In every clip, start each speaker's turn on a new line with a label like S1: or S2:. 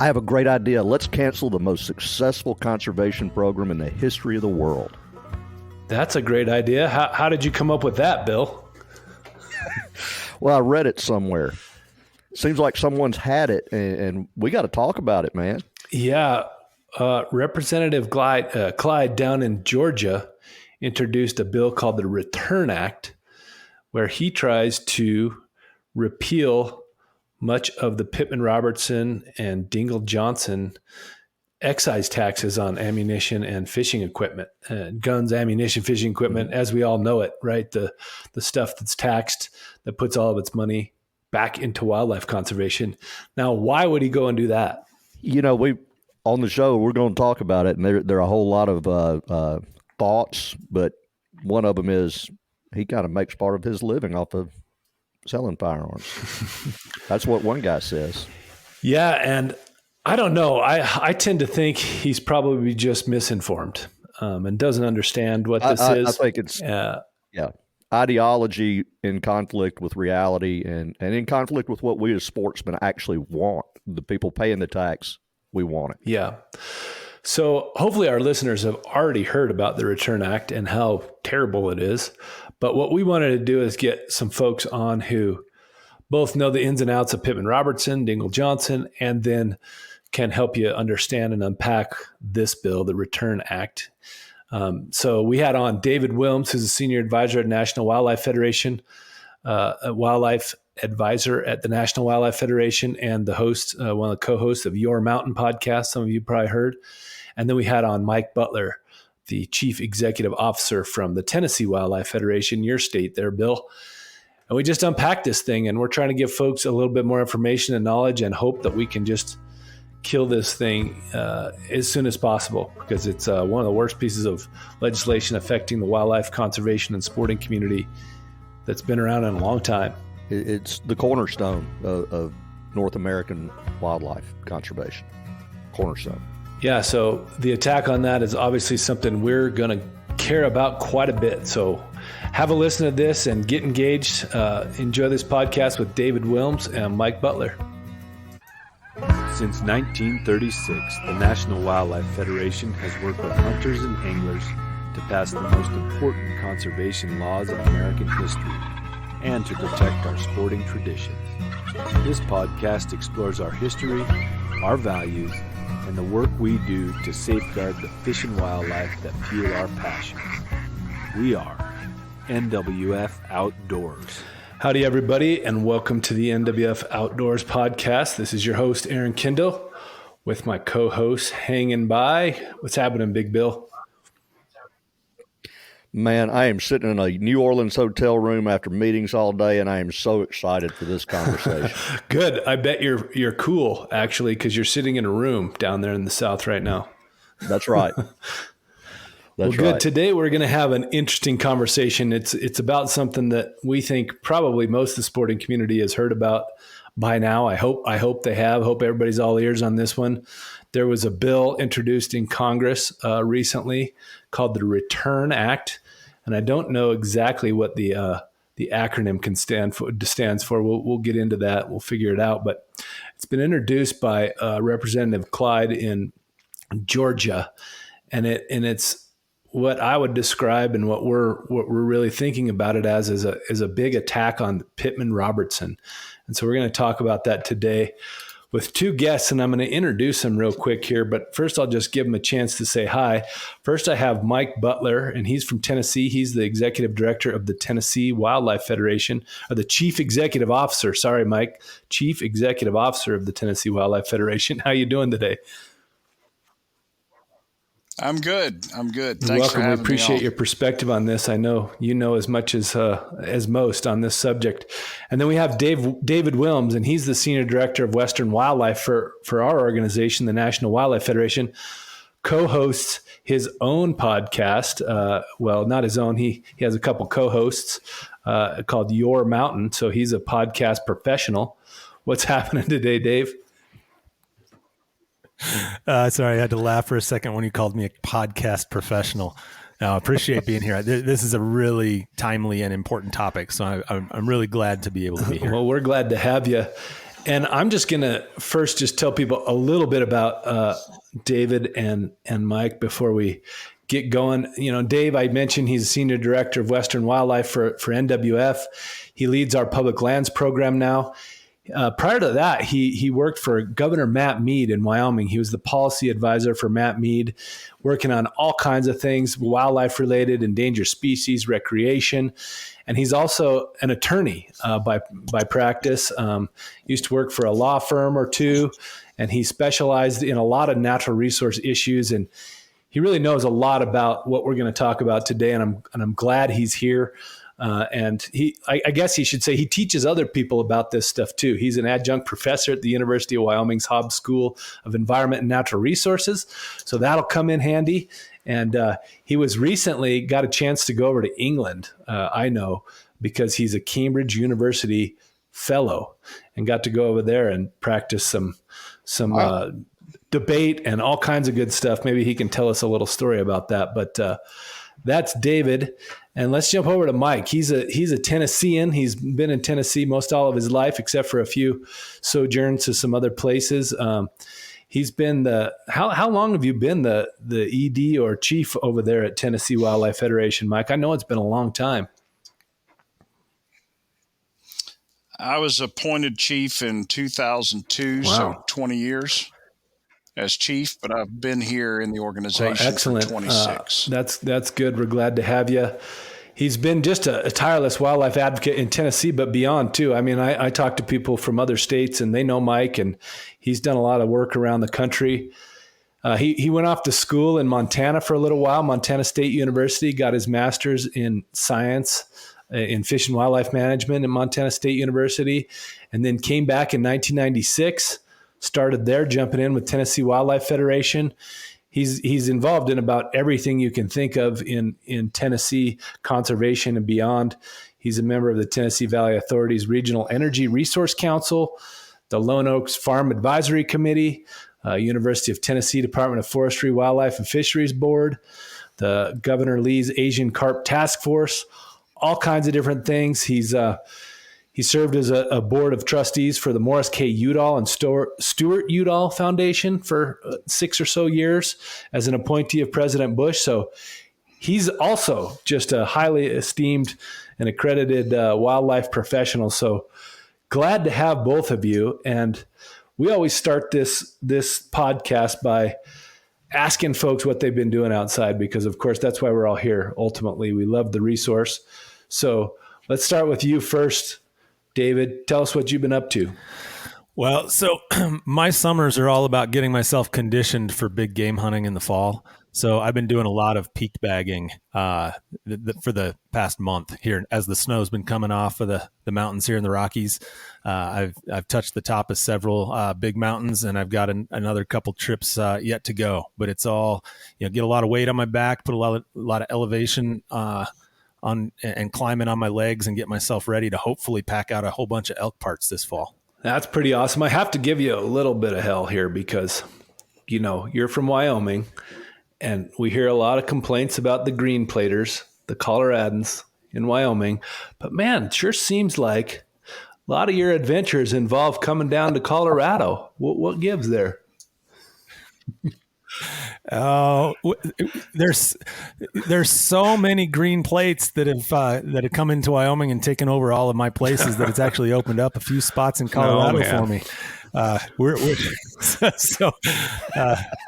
S1: I have a great idea. Let's cancel the most successful conservation program in the history of the world.
S2: That's a great idea. How did you come up with that, Bill?
S1: Well, I read it somewhere. Seems like someone's had it, and we got to talk about it, man.
S2: Yeah. Representative Clyde down in Georgia introduced a bill called the Return Act, where he tries to repeal much of the Pittman-Robertson and Dingell-Johnson excise taxes on ammunition and fishing equipment, guns, ammunition, fishing equipment, as we all know it, right? The stuff that's taxed that puts all of its money back into wildlife conservation. Now, why would he go and do that?
S1: You know, on the show, we're going to talk about it, and there are a whole lot of thoughts, but one of them is he kind of makes part of his living off of selling firearms. That's what one guy says. Yeah,
S2: and I don't know. I tend to think he's probably just misinformed and doesn't understand what this is.
S1: I think it's ideology in conflict with reality and in conflict with what we as sportsmen actually want. The people paying the tax, we want it.
S2: Yeah. So hopefully our listeners have already heard about the Return Act and how terrible it is. But what we wanted to do is get some folks on who both know the ins and outs of Pittman-Robertson, Dingell-Johnson, and then can help you understand and unpack this bill, the Return Act. So we had on David Willms, who's a senior advisor at National Wildlife Federation, a wildlife advisor at the National Wildlife Federation, and the host, one of the co-hosts of Your Mountain podcast. Some of you probably heard. And then we had on Mike Butler, the chief executive officer from the Tennessee Wildlife Federation, your state there, Bill. And we just unpacked this thing, and we're trying to give folks a little bit more information and knowledge and hope that we can just kill this thing as soon as possible, because it's one of the worst pieces of legislation affecting the wildlife conservation and sporting community that's been around in a long time.
S1: It's the cornerstone of North American wildlife conservation. Cornerstone.
S2: Yeah, so the attack on that is obviously something we're going to care about quite a bit. So have a listen to this and get engaged. Enjoy this podcast with David Willms and Mike Butler.
S3: Since 1936, the National Wildlife Federation has worked with hunters and anglers to pass the most important conservation laws in American history and to protect our sporting traditions. This podcast explores our history, our values, and the work we do to safeguard the fish and wildlife that fuel our passions. We are NWF Outdoors.
S2: Howdy, everybody, and welcome to the NWF Outdoors podcast. This is your host, Aaron Kindle, with my co-host hanging by. What's happening, Big Bill?
S1: Man, I am sitting in a New Orleans hotel room after meetings all day, and I am so excited for this conversation.
S2: Good. I bet you're cool, actually, because you're sitting in a room down there in the South right now.
S1: That's right.
S2: Well, good. Right. Today we're going to have an interesting conversation. It's about something that we think probably most of the sporting community has heard about by now. I hope they have. Hope everybody's all ears on this one. There was a bill introduced in Congress recently called the Return Act, and I don't know exactly what the acronym stands for. We'll get into that. We'll figure it out. But it's been introduced by Representative Clyde in Georgia, and it's what I would describe and what we're really thinking about it as is a big attack on Pittman-Robertson. And so we're going to talk about that today with two guests, and I'm going to introduce them real quick here. But first, I'll just give them a chance to say hi. First, I have Mike Butler, and he's from Tennessee. He's the executive director of the Tennessee Wildlife Federation, or the chief executive officer. Sorry, Mike, chief executive officer of the Tennessee Wildlife Federation. How you doing today?
S4: I'm good. Thanks
S2: welcome.
S4: for having me.
S2: We appreciate your perspective on this. I know you know as much as most on this subject. And then we have David Willms, and he's the senior director of Western Wildlife for our organization, the National Wildlife Federation. Co-hosts his own podcast. Well, not his own. He has a couple co-hosts called Your Mountain. So he's a podcast professional. What's happening today, Dave?
S5: Sorry, I had to laugh for a second when you called me a podcast professional. Now, I appreciate being here. This is a really timely and important topic, so I'm really glad to be able to be here.
S2: Well, we're glad to have you. And I'm just going to first just tell people a little bit about David and Mike before we get going. You know, Dave, I mentioned he's a senior director of Western Wildlife for NWF. He leads our public lands program now. Prior to that, he worked for Governor Matt Mead in Wyoming. He was the policy advisor for Matt Mead, working on all kinds of things, wildlife related, endangered species, recreation. And he's also an attorney by practice. Used to work for a law firm or two, and he specialized in a lot of natural resource issues. And he really knows a lot about what we're going to talk about today. And I'm glad he's here. And I guess he should say he teaches other people about this stuff too. He's an adjunct professor at the University of Wyoming's Hobbs School of Environment and Natural Resources. So that'll come in handy. And he was recently got a chance to go over to England, I know, because he's a Cambridge University fellow and got to go over there and practice some wow. Debate and all kinds of good stuff. Maybe he can tell us a little story about that. But that's David. And let's jump over to Mike. He's a Tennessean. He's been in Tennessee most all of his life, except for a few sojourns to some other places. He's been how long have you been the ED or chief over there at Tennessee Wildlife Federation, Mike? I know it's been a long time.
S4: I was appointed chief in 2002, wow. So 20 years as chief, but I've been here in the organization for 26.
S2: That's good. We're glad to have you. He's been just a tireless wildlife advocate in Tennessee, but beyond too. I mean, I talk to people from other states and they know Mike, and he's done a lot of work around the country. He went off to school in Montana for a little while, Montana State University, got his master's in science in fish and wildlife management at Montana State University, and then came back in 1996, started there, jumping in with Tennessee Wildlife Federation. He's involved in about everything you can think of in Tennessee conservation and beyond. He's a member of the Tennessee Valley Authority's Regional Energy Resource Council, the Lone Oaks Farm Advisory Committee, University of Tennessee Department of Forestry, Wildlife, and Fisheries Board, the Governor Lee's Asian Carp Task Force, all kinds of different things. He served as a board of trustees for the Morris K. Udall and Stuart Udall Foundation for 6 or so years as an appointee of President Bush. So he's also just a highly esteemed and accredited wildlife professional. So glad to have both of you. And we always start this podcast by asking folks what they've been doing outside, because of course that's why we're all here. Ultimately, we love the resource. So let's start with you first. David, tell us what you've been up to.
S5: Well, so my summers are all about getting myself conditioned for big game hunting in the fall. So I've been doing a lot of peak bagging for the past month here as the snow's been coming off of the mountains here in the Rockies. I've touched the top of several big mountains, and I've got another couple trips yet to go. But it's all, get a lot of weight on my back, put a lot of elevation on and climbing on my legs, and get myself ready to hopefully pack out a whole bunch of elk parts this fall.
S2: That's pretty awesome. I have to give you a little bit of hell here because, you're from Wyoming, and we hear a lot of complaints about the green platers, the Coloradans in Wyoming. But man, it sure seems like a lot of your adventures involve coming down to Colorado. What gives there?
S5: Oh, there's so many green plates that have come into Wyoming and taken over all of my places that it's actually opened up a few spots in Colorado for me.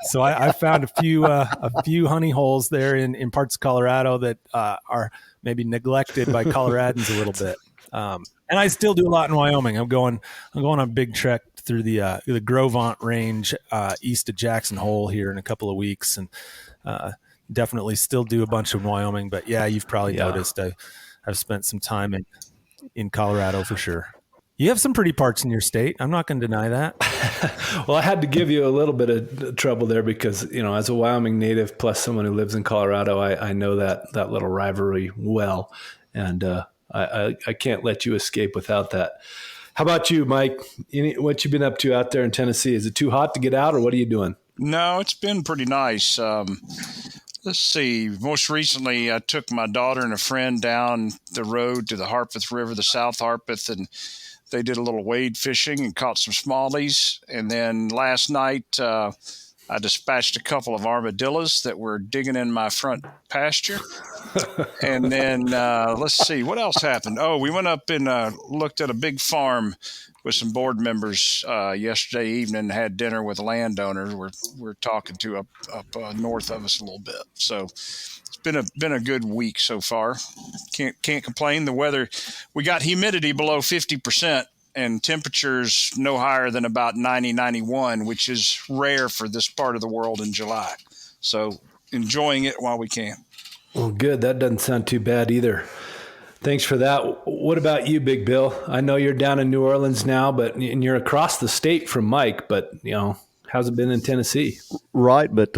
S5: So I found a few honey holes there in parts of Colorado that are maybe neglected by Coloradans a little bit. And I still do a lot in Wyoming. I'm going on a big trek through the Grovant Range east of Jackson Hole here in a couple of weeks, and definitely still do a bunch in Wyoming. But yeah, you've probably noticed I've spent some time in Colorado for sure. You have some pretty parts in your state. I'm not going to deny that.
S2: Well, I had to give you a little bit of trouble there because, as a Wyoming native plus someone who lives in Colorado, I know that little rivalry well, and I can't let you escape without that. How about you, Mike? What you been up to out there in Tennessee? Is it too hot to get out, or what are you doing?
S4: No, it's been pretty nice. Let's see. Most recently, I took my daughter and a friend down the road to the Harpeth River, the South Harpeth, and they did a little wade fishing and caught some smallies. And then last night, I dispatched a couple of armadillos that were digging in my front pasture. And then let's see, what else happened? Oh, we went up and looked at a big farm with some board members yesterday evening, had dinner with landowners we're talking to up north of us a little bit. So it's been a good week so far. Can't complain. The weather, we got humidity below 50% and temperatures no higher than about 90, 91, which is rare for this part of the world in July. So enjoying it while we can.
S2: Well, good. That doesn't sound too bad either. Thanks for that. What about you, Big Bill? I know you're down in New Orleans now, and you're across the state from Mike, but, how's it been in Tennessee?
S1: Right, but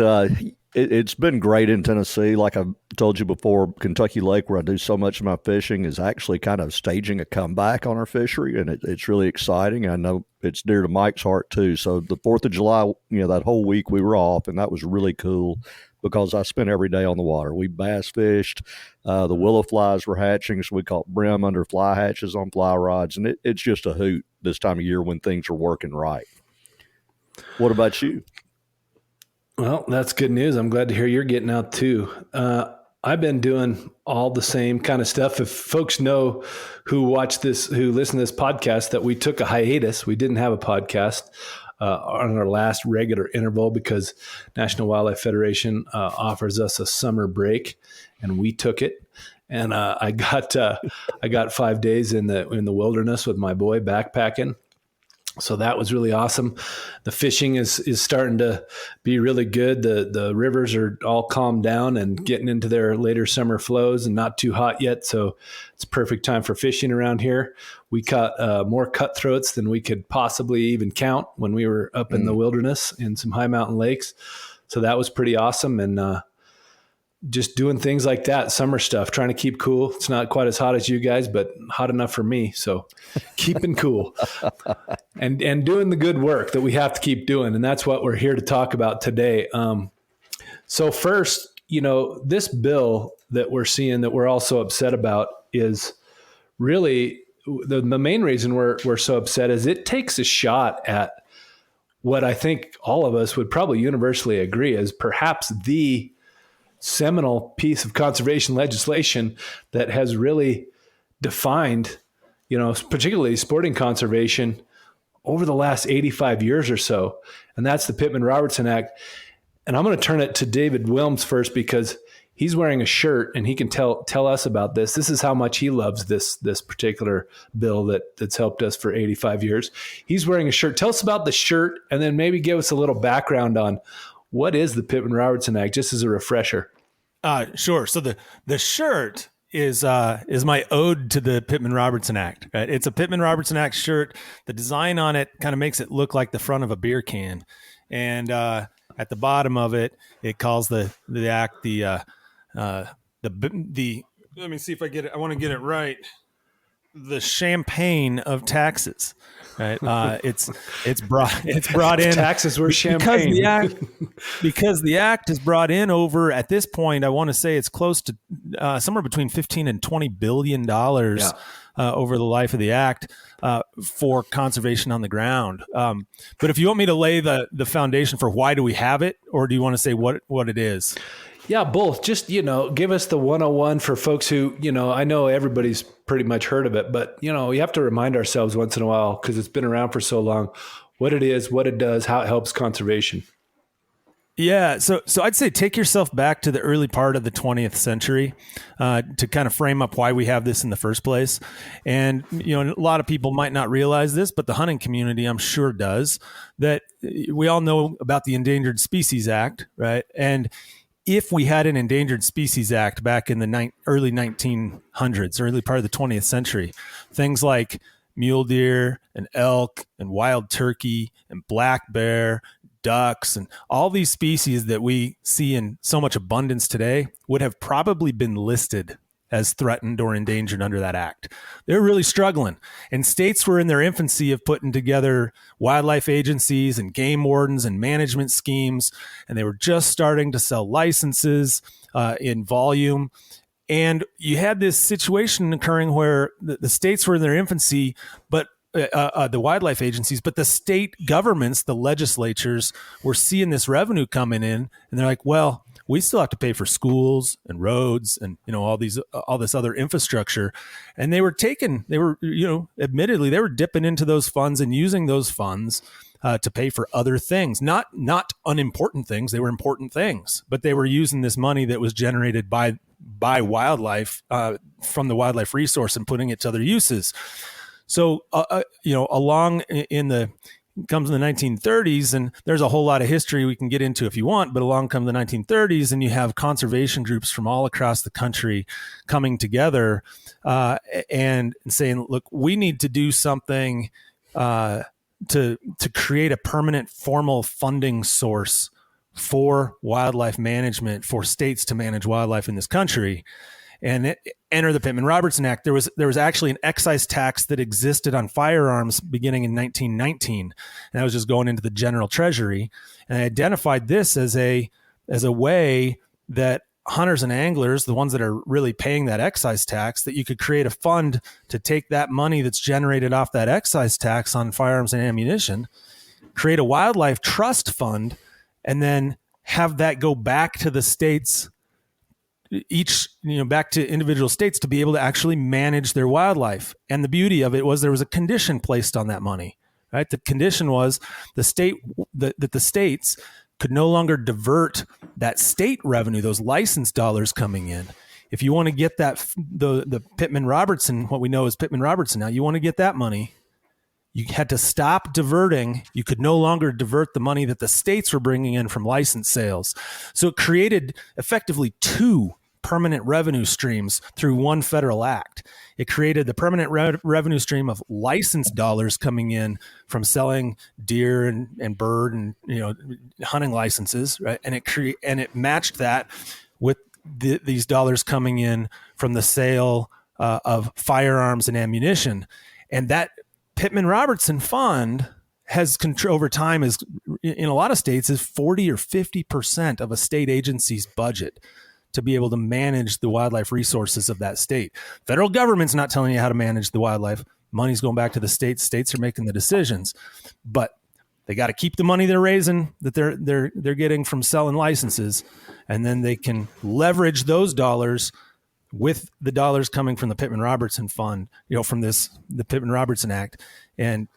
S1: it's been great in Tennessee. Like I told you before, Kentucky Lake, where I do so much of my fishing, is actually kind of staging a comeback on our fishery, and it's really exciting. I know it's dear to Mike's heart, too. So the 4th of July, that whole week we were off, and that was really cool, because I spent every day on the water. We bass fished. The willow flies were hatching, so we caught brim under fly hatches on fly rods. And it's just a hoot this time of year when things are working right. What about you?
S2: Well, that's good news. I'm glad to hear you're getting out too. I've been doing all the same kind of stuff. If folks know who listen to this podcast, that we took a hiatus. We didn't have a podcast on our last regular interval because National Wildlife Federation offers us a summer break, and we took it. And I got 5 days in the wilderness with my boy backpacking. So that was really awesome. The fishing is starting to be really good. The rivers are all calmed down and getting into their later summer flows and not too hot yet. So it's a perfect time for fishing around here. We caught more cutthroats than we could possibly even count when we were up in the wilderness in some high mountain lakes. So that was pretty awesome. And just doing things like that, summer stuff, trying to keep cool. It's not quite as hot as you guys, but hot enough for me. So keeping cool and doing the good work that we have to keep doing. And that's what we're here to talk about today. So first, this bill that we're seeing that we're all so upset about is really the main reason we're so upset is it takes a shot at what I think all of us would probably universally agree is perhaps the seminal piece of conservation legislation that has really defined, particularly sporting conservation over the last 85 years or so. And that's the Pittman-Robertson Act. And I'm going to turn it to David Willms first because he's wearing a shirt and he can tell us about this. This is how much he loves this particular bill that's helped us for 85 years. He's wearing a shirt. Tell us about the shirt and then maybe give us a little background on what is the Pittman-Robertson Act, just as a refresher?
S5: Sure. So the shirt is my ode to the Pittman-Robertson Act. Right? It's a Pittman-Robertson Act shirt. The design on it kind of makes it look like the front of a beer can, and at the bottom of it, it calls the act the let me see if I get it. I want to get it right. The champagne of taxes. Right. It's brought in
S2: taxes were champagne
S5: because the act is brought in over at this point. I want to say it's close to somewhere between $15 and $20 billion over the life of the act for conservation on the ground. But if you want me to lay the foundation for why do we have it, or do you want to say what it is?
S2: Yeah, both. Just, give us the 101 for folks who, I know everybody's pretty much heard of it, but, you have to remind ourselves once in a while because it's been around for so long, what it is, what it does, how it helps conservation.
S5: Yeah. So I'd say take yourself back to the early part of the 20th century to kind of frame up why we have this in the first place. And, a lot of people might not realize this, but the hunting community, I'm sure does, that we all know about the Endangered Species Act, right? And if we had an Endangered Species Act back in the early 1900s, early part of the 20th century, things like mule deer and elk and wild turkey and black bear, ducks, and all these species that we see in so much abundance today would have probably been listed as threatened or endangered under that act. They're really struggling. And states were in their infancy of putting together wildlife agencies and game wardens and management schemes, and they were just starting to sell licenses in volume. And you had this situation occurring where the states were in their infancy, but the wildlife agencies, but the state governments, the legislatures, were seeing this revenue coming in, and they're like, well, we still have to pay for schools and roads and, all this other infrastructure. And admittedly, they were dipping into those funds and using those funds to pay for other things, not unimportant things. They were important things, but they were using this money that was generated by wildlife from the wildlife resource and putting it to other uses. So, along comes in the 1930s, and there's a whole lot of history we can get into if you want, but along come the 1930s, and you have conservation groups from all across the country coming together and saying, look, we need to do something to create a permanent formal funding source for wildlife management, for states to manage wildlife in this country. And enter the Pittman-Robertson Act. There was actually an excise tax that existed on firearms beginning in 1919, and that was just going into the general treasury. And I identified this as a way that hunters and anglers, the ones that are really paying that excise tax, that you could create a fund to take that money that's generated off that excise tax on firearms and ammunition, create a wildlife trust fund, and then have that go back to the states, back to individual states, to be able to actually manage their wildlife. And the beauty of it was there was a condition placed on that money, right? The condition was that the states could no longer divert that state revenue, those license dollars coming in. If you want to get that, the Pittman-Robertson, what we know is Pittman-Robertson now, you want to get that money, you had to stop diverting. You could no longer divert the money that the states were bringing in from license sales. So it created effectively two permanent revenue streams through one federal act. It created the permanent revenue stream of license dollars coming in from selling deer and bird and hunting licenses, right? And it matched that with these dollars coming in from the sale of firearms and ammunition. And that Pittman-Robertson fund has control over time, is in a lot of states is 40 or 50% of a state agency's budget to be able to manage the wildlife resources of that state. Federal government's not telling you how to manage the wildlife. Money's going back to the states. States are making the decisions, but they got to keep the money they're raising, that they're getting from selling licenses, and then they can leverage those dollars with the dollars coming from the Pittman-Robertson fund, from the Pittman-Robertson Act, and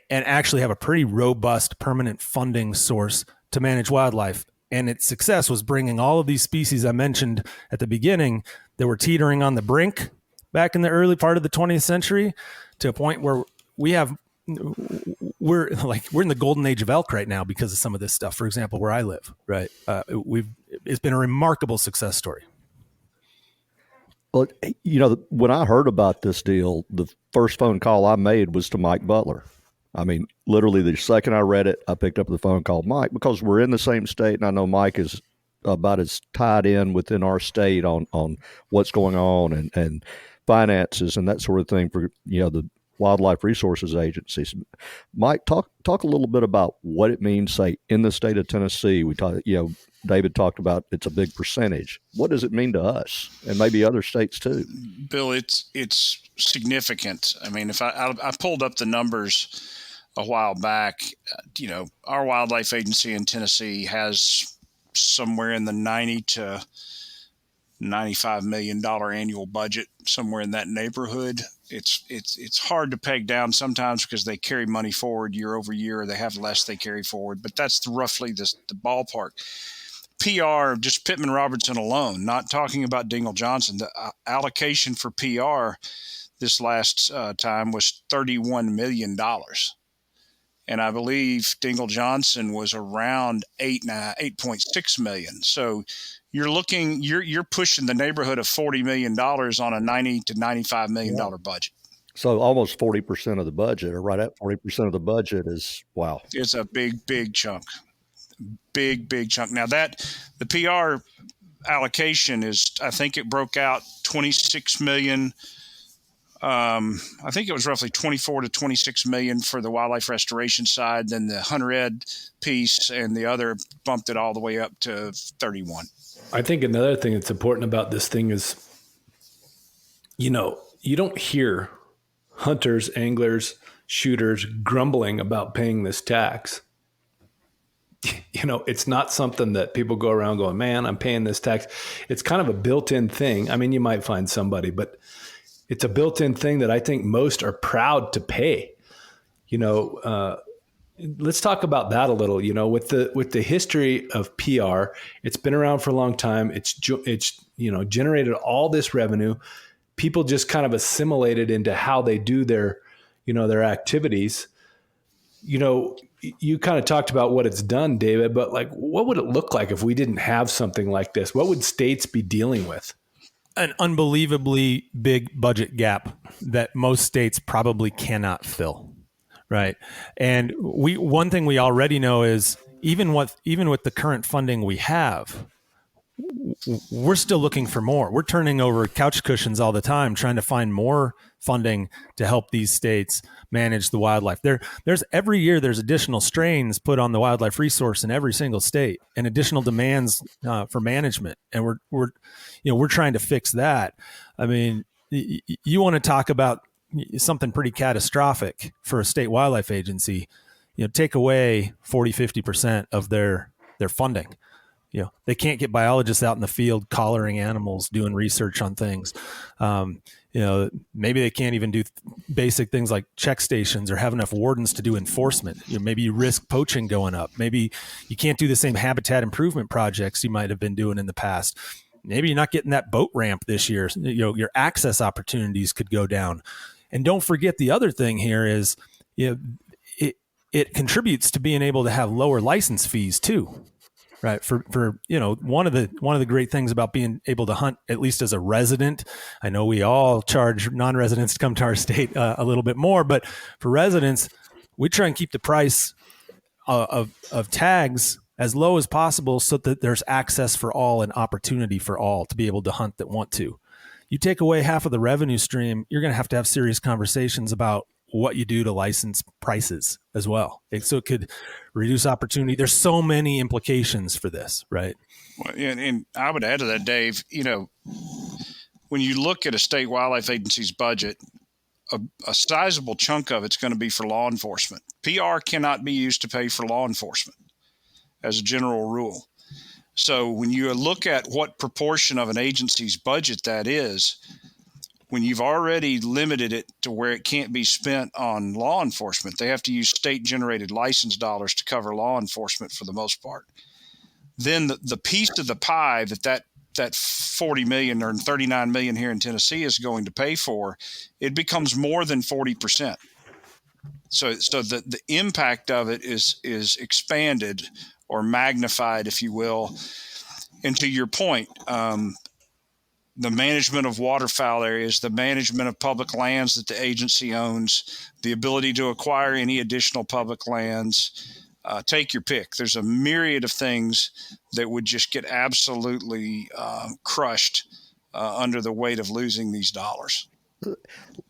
S5: actually have a pretty robust permanent funding source to manage wildlife. And its success was bringing all of these species I mentioned at the beginning that were teetering on the brink back in the early part of the 20th century to a point where we're in the golden age of elk right now because of some of this stuff. For example, where I live, right? It's been a remarkable success story.
S1: Well, when I heard about this deal, the first phone call I made was to Mike Butler. I mean, literally the second I read it, I picked up the phone and called Mike, because we're in the same state, and I know Mike is about as tied in within our state on what's going on and finances and that sort of thing for the wildlife resources agencies. Mike, talk a little bit about what it means, say, in the state of Tennessee. We talked, David talked about it's a big percentage. What does it mean to us and maybe other states too?
S4: Bill, it's significant. I mean, if I pulled up the numbers a while back, our wildlife agency in Tennessee has somewhere in the $90 to $95 million annual budget, somewhere in that neighborhood. It's hard to peg down sometimes because they carry money forward year over year, or they have less they carry forward, but that's roughly the ballpark. PR, just Pittman-Robertson alone, not talking about Dingell-Johnson, the allocation for PR this last time was $31 million. And I believe Dingell-Johnson was around 8.6 million. So you're pushing the neighborhood of $40 million on a $90 to $95 million budget.
S1: So almost 40% of the budget, or right at 40% of the budget, is wow.
S4: It's a big chunk. Big chunk. Now the PR allocation is, I think it broke out 26 million. I think it was roughly 24 to 26 million for the wildlife restoration side. Then the hunter ed piece and the other bumped it all the way up to 31.
S2: I think another thing that's important about this thing is, you don't hear hunters, anglers, shooters grumbling about paying this tax. It's not something that people go around going, man, I'm paying this tax. It's kind of a built-in thing. I mean, you might find somebody, but it's a built-in thing that I think most are proud to pay. Let's talk about that a little. With the history of PR, it's been around for a long time. It's generated all this revenue. People just kind of assimilated into how they do their activities. You kind of talked about what it's done, David, but like, what would it look like if we didn't have something like this? What would states be dealing with?
S5: An unbelievably big budget gap that most states probably cannot fill. Right. And one thing we already know is even with the current funding we have, we're still looking for more. We're turning over couch cushions all the time, trying to find more funding to help these states manage the wildlife. There's every year there's additional strains put on the wildlife resource in every single state and additional demands for management. And we're trying to fix that. I mean, you want to talk about something pretty catastrophic for a state wildlife agency, take away 40-50% of their funding. They can't get biologists out in the field collaring animals, doing research on things. Maybe they can't even do basic things like check stations or have enough wardens to do enforcement. Maybe you risk poaching going up. Maybe you can't do the same habitat improvement projects you might have been doing in the past. Maybe you're not getting that boat ramp this year. Your access opportunities could go down. And don't forget the other thing here is, it contributes to being able to have lower license fees too, right? For one of the great things about being able to hunt, at least as a resident, I know we all charge non-residents to come to our state a little bit more, but for residents, we try and keep the price of tags as low as possible so that there's access for all and opportunity for all to be able to hunt that want to. You take away half of the revenue stream, you're going to have serious conversations about what you do to license prices as well. So it could reduce opportunity. There's so many implications for this, right?
S4: Well, and I would add to that, Dave, when you look at a state wildlife agency's budget, a sizable chunk of it's going to be for law enforcement. PR cannot be used to pay for law enforcement as a general rule. So when you look at what proportion of an agency's budget that is, when you've already limited it to where it can't be spent on law enforcement, they have to use state-generated license dollars to cover law enforcement for the most part. Then the piece of the pie that 40 million or 39 million here in Tennessee is going to pay for, it becomes more than 40%. So the impact of it is expanded or magnified, if you will. And to your point, the management of waterfowl areas, the management of public lands that the agency owns, the ability to acquire any additional public lands, take your pick. There's a myriad of things that would just get absolutely crushed under the weight of losing these dollars.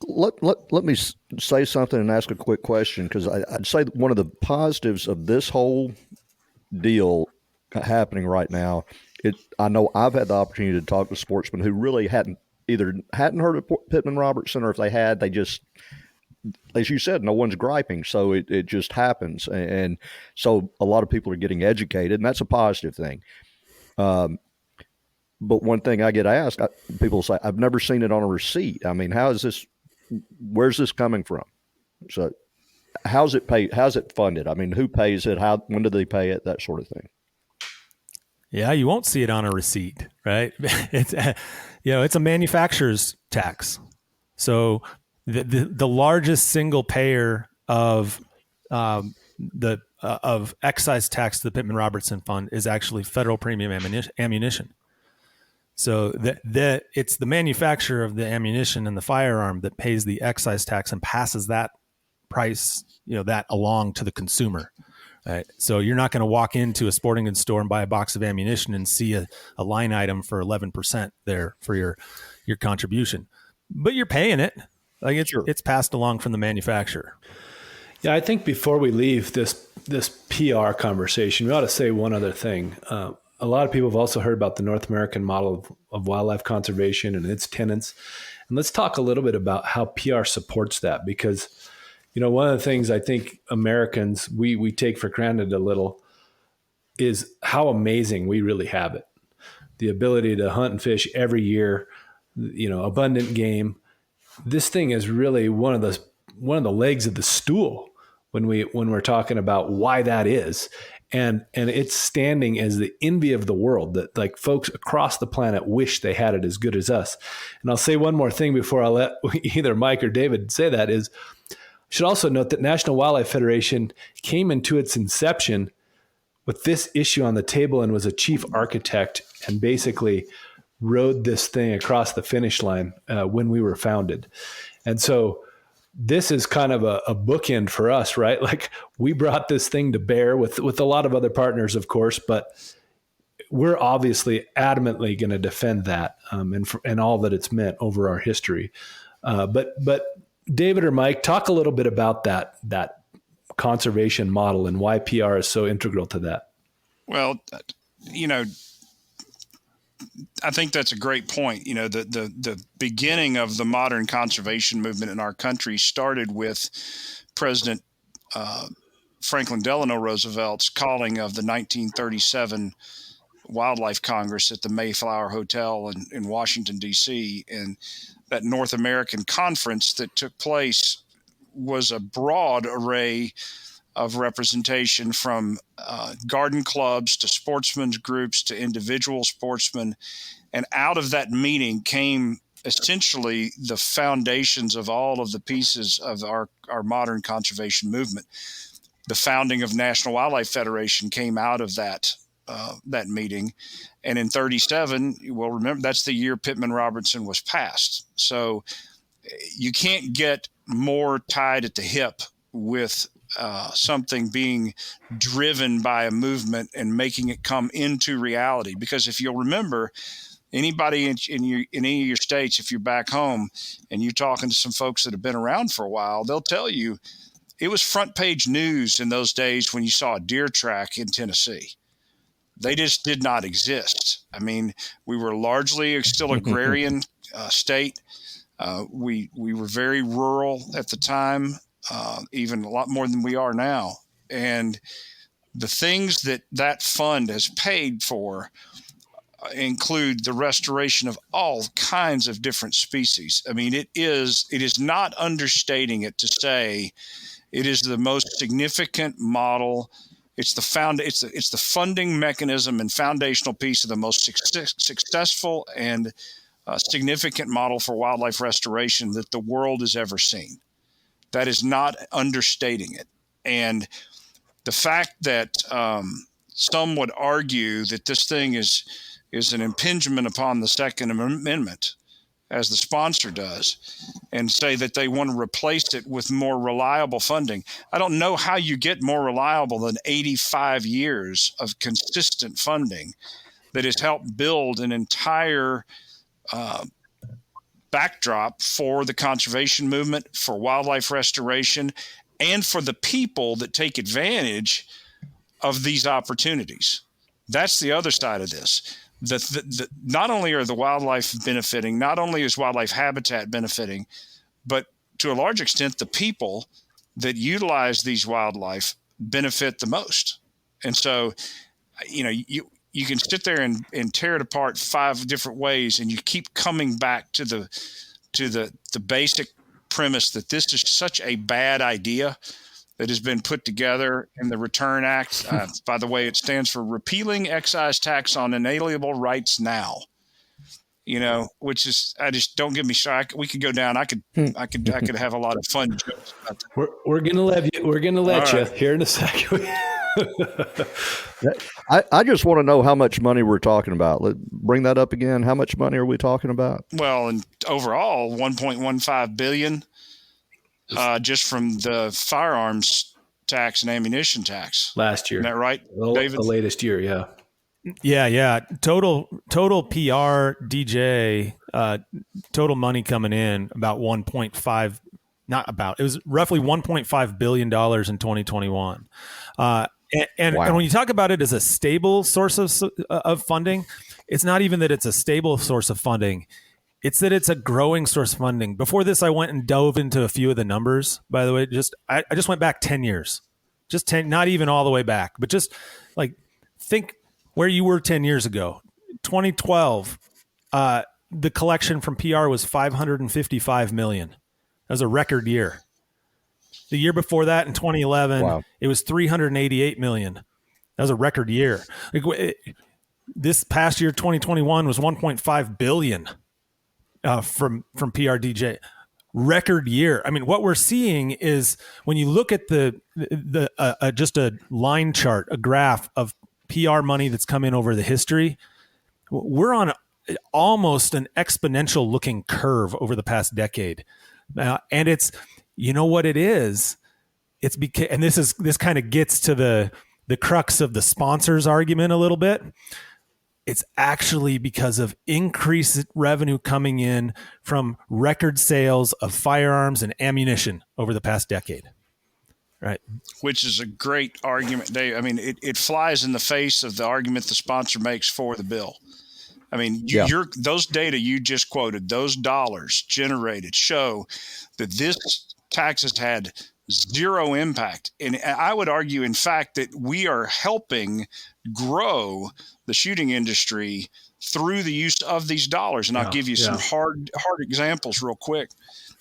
S1: Let me say something and ask a quick question, because I'd say one of the positives of this whole deal happening right now, I know I've had the opportunity to talk to sportsmen who really hadn't heard of Pittman-Robertson, or if they had, they just, as you said, no one's griping, so it just happens, and so a lot of people are getting educated, and that's a positive thing. But one thing I get asked, people say, I've never seen it on a receipt. I mean, where's this coming from? So how's it paid? How's it funded? I mean, who pays it? When do they pay it? That sort of thing.
S5: Yeah, you won't see it on a receipt, right? It's a manufacturer's tax. So the largest single payer of excise tax to the Pittman-Robertson Fund is actually federal premium ammunition. So it's the manufacturer of the ammunition and the firearm that pays the excise tax and passes that price, that along to the consumer. Right. So you're not going to walk into a sporting goods store and buy a box of ammunition and see a line item for 11% there for your contribution, but you're paying it. Like it's passed along from the manufacturer.
S2: Yeah, I think before we leave this PR conversation, we ought to say one other thing. A lot of people have also heard about the North American model of wildlife conservation and its tenets. And let's talk a little bit about how PR supports that, because One of the things I think Americans, we take for granted a little is how amazing we really have it. The ability to hunt and fish every year, abundant game. This thing is really one of the legs of the stool when we're talking about why that is. And it's standing as the envy of the world, that like folks across the planet wish they had it as good as us. And I'll say one more thing before I let either Mike or David say that is, I should also note that National Wildlife Federation came into its inception with this issue on the table and was a chief architect and basically rode this thing across the finish line when we were founded. And so this is kind of a bookend for us, right? Like we brought this thing to bear with a lot of other partners, of course, but we're obviously adamantly going to defend that and all that it's meant over our history. But David or Mike, talk a little bit about that conservation model and why PR is so integral to that.
S4: Well, I think that's a great point. The beginning of the modern conservation movement in our country started with President Franklin Delano Roosevelt's calling of the 1937 Wildlife Congress at the Mayflower Hotel in Washington, D.C. And that North American conference that took place was a broad array of representation, from garden clubs to sportsmen's groups to individual sportsmen. And out of that meeting came essentially the foundations of all of the pieces of our modern conservation movement. The founding of National Wildlife Federation came out of that meeting. And in 1937, well, remember, that's the year Pittman-Robertson was passed. So you can't get more tied at the hip with something being driven by a movement and making it come into reality. Because if you'll remember, anybody in any of your states, if you're back home and you're talking to some folks that have been around for a while, they'll tell you it was front page news in those days when you saw a deer track in Tennessee. They just did not exist. I mean, we were largely still agrarian state. We were very rural at the time, even a lot more than we are now. And the things that fund has paid for include the restoration of all kinds of different species. I mean, it is not understating it to say it is the most significant model. It's the funding mechanism and foundational piece of the most successful and significant model for wildlife restoration that the world has ever seen. That is not understating it. And the fact that some would argue that this thing is an impingement upon the Second Amendment, as the sponsor does, and say that they want to replace it with more reliable funding. I don't know how you get more reliable than 85 years of consistent funding that has helped build an entire backdrop for the conservation movement, for wildlife restoration, and for the people that take advantage of these opportunities. That's the other side of this. Not only are the wildlife benefiting, not only is wildlife habitat benefiting, but to a large extent, the people that utilize these wildlife benefit the most. And so, you can sit there and tear it apart 5 different ways, and you keep coming back to the basic premise that this is such a bad idea that has been put together in the Return Act. By the way, it stands for Repealing Excise Tax on Inalienable Rights Now. Which is, don't get me started. We could go down. I could have a lot of fun jokes about that.
S2: We're gonna let you here in a second.
S1: I just want to know how much money we're talking about. Bring that up again. How much money are we talking about?
S4: Well, and overall, $1.15 billion, just from the firearms tax and ammunition tax
S2: last year.
S4: Isn't that right, David?
S2: The latest year, yeah.
S5: Yeah. Total PR DJ, total money coming in about 1.5. Not about. It was roughly $1.5 billion in 2021. And when you talk about it as a stable source of funding, it's not even that it's a stable source of funding. It's that it's a growing source of funding. Before this, I went and dove into a few of the numbers, by the way. I just went back 10 years. Just 10, not even all the way back, but just like think where you were 10 years ago. 2012, the collection from PR was $555 million. That was a record year. The year before that, in 2011, It was $388 million. That was a record year. This past year, 2021, was $1.5 billion from PRDJ. Record year. I mean, what we're seeing is when you look at the just a line chart, a graph of PR money that's come in over the history, we're on almost an exponential looking curve over the past decade. And it's, you know what it is? It's because, and this kind of gets to the crux of the sponsors argument a little bit. It's actually because of increased revenue coming in from record sales of firearms and ammunition over the past decade. Right.
S4: Which is a great argument, Dave. I mean, it flies in the face of the argument the sponsor makes for the bill. I mean, those data you just quoted, those dollars generated show that this tax has had zero impact. And I would argue, in fact, that we are helping grow the shooting industry through the use of these dollars. And I'll give you some hard examples real quick.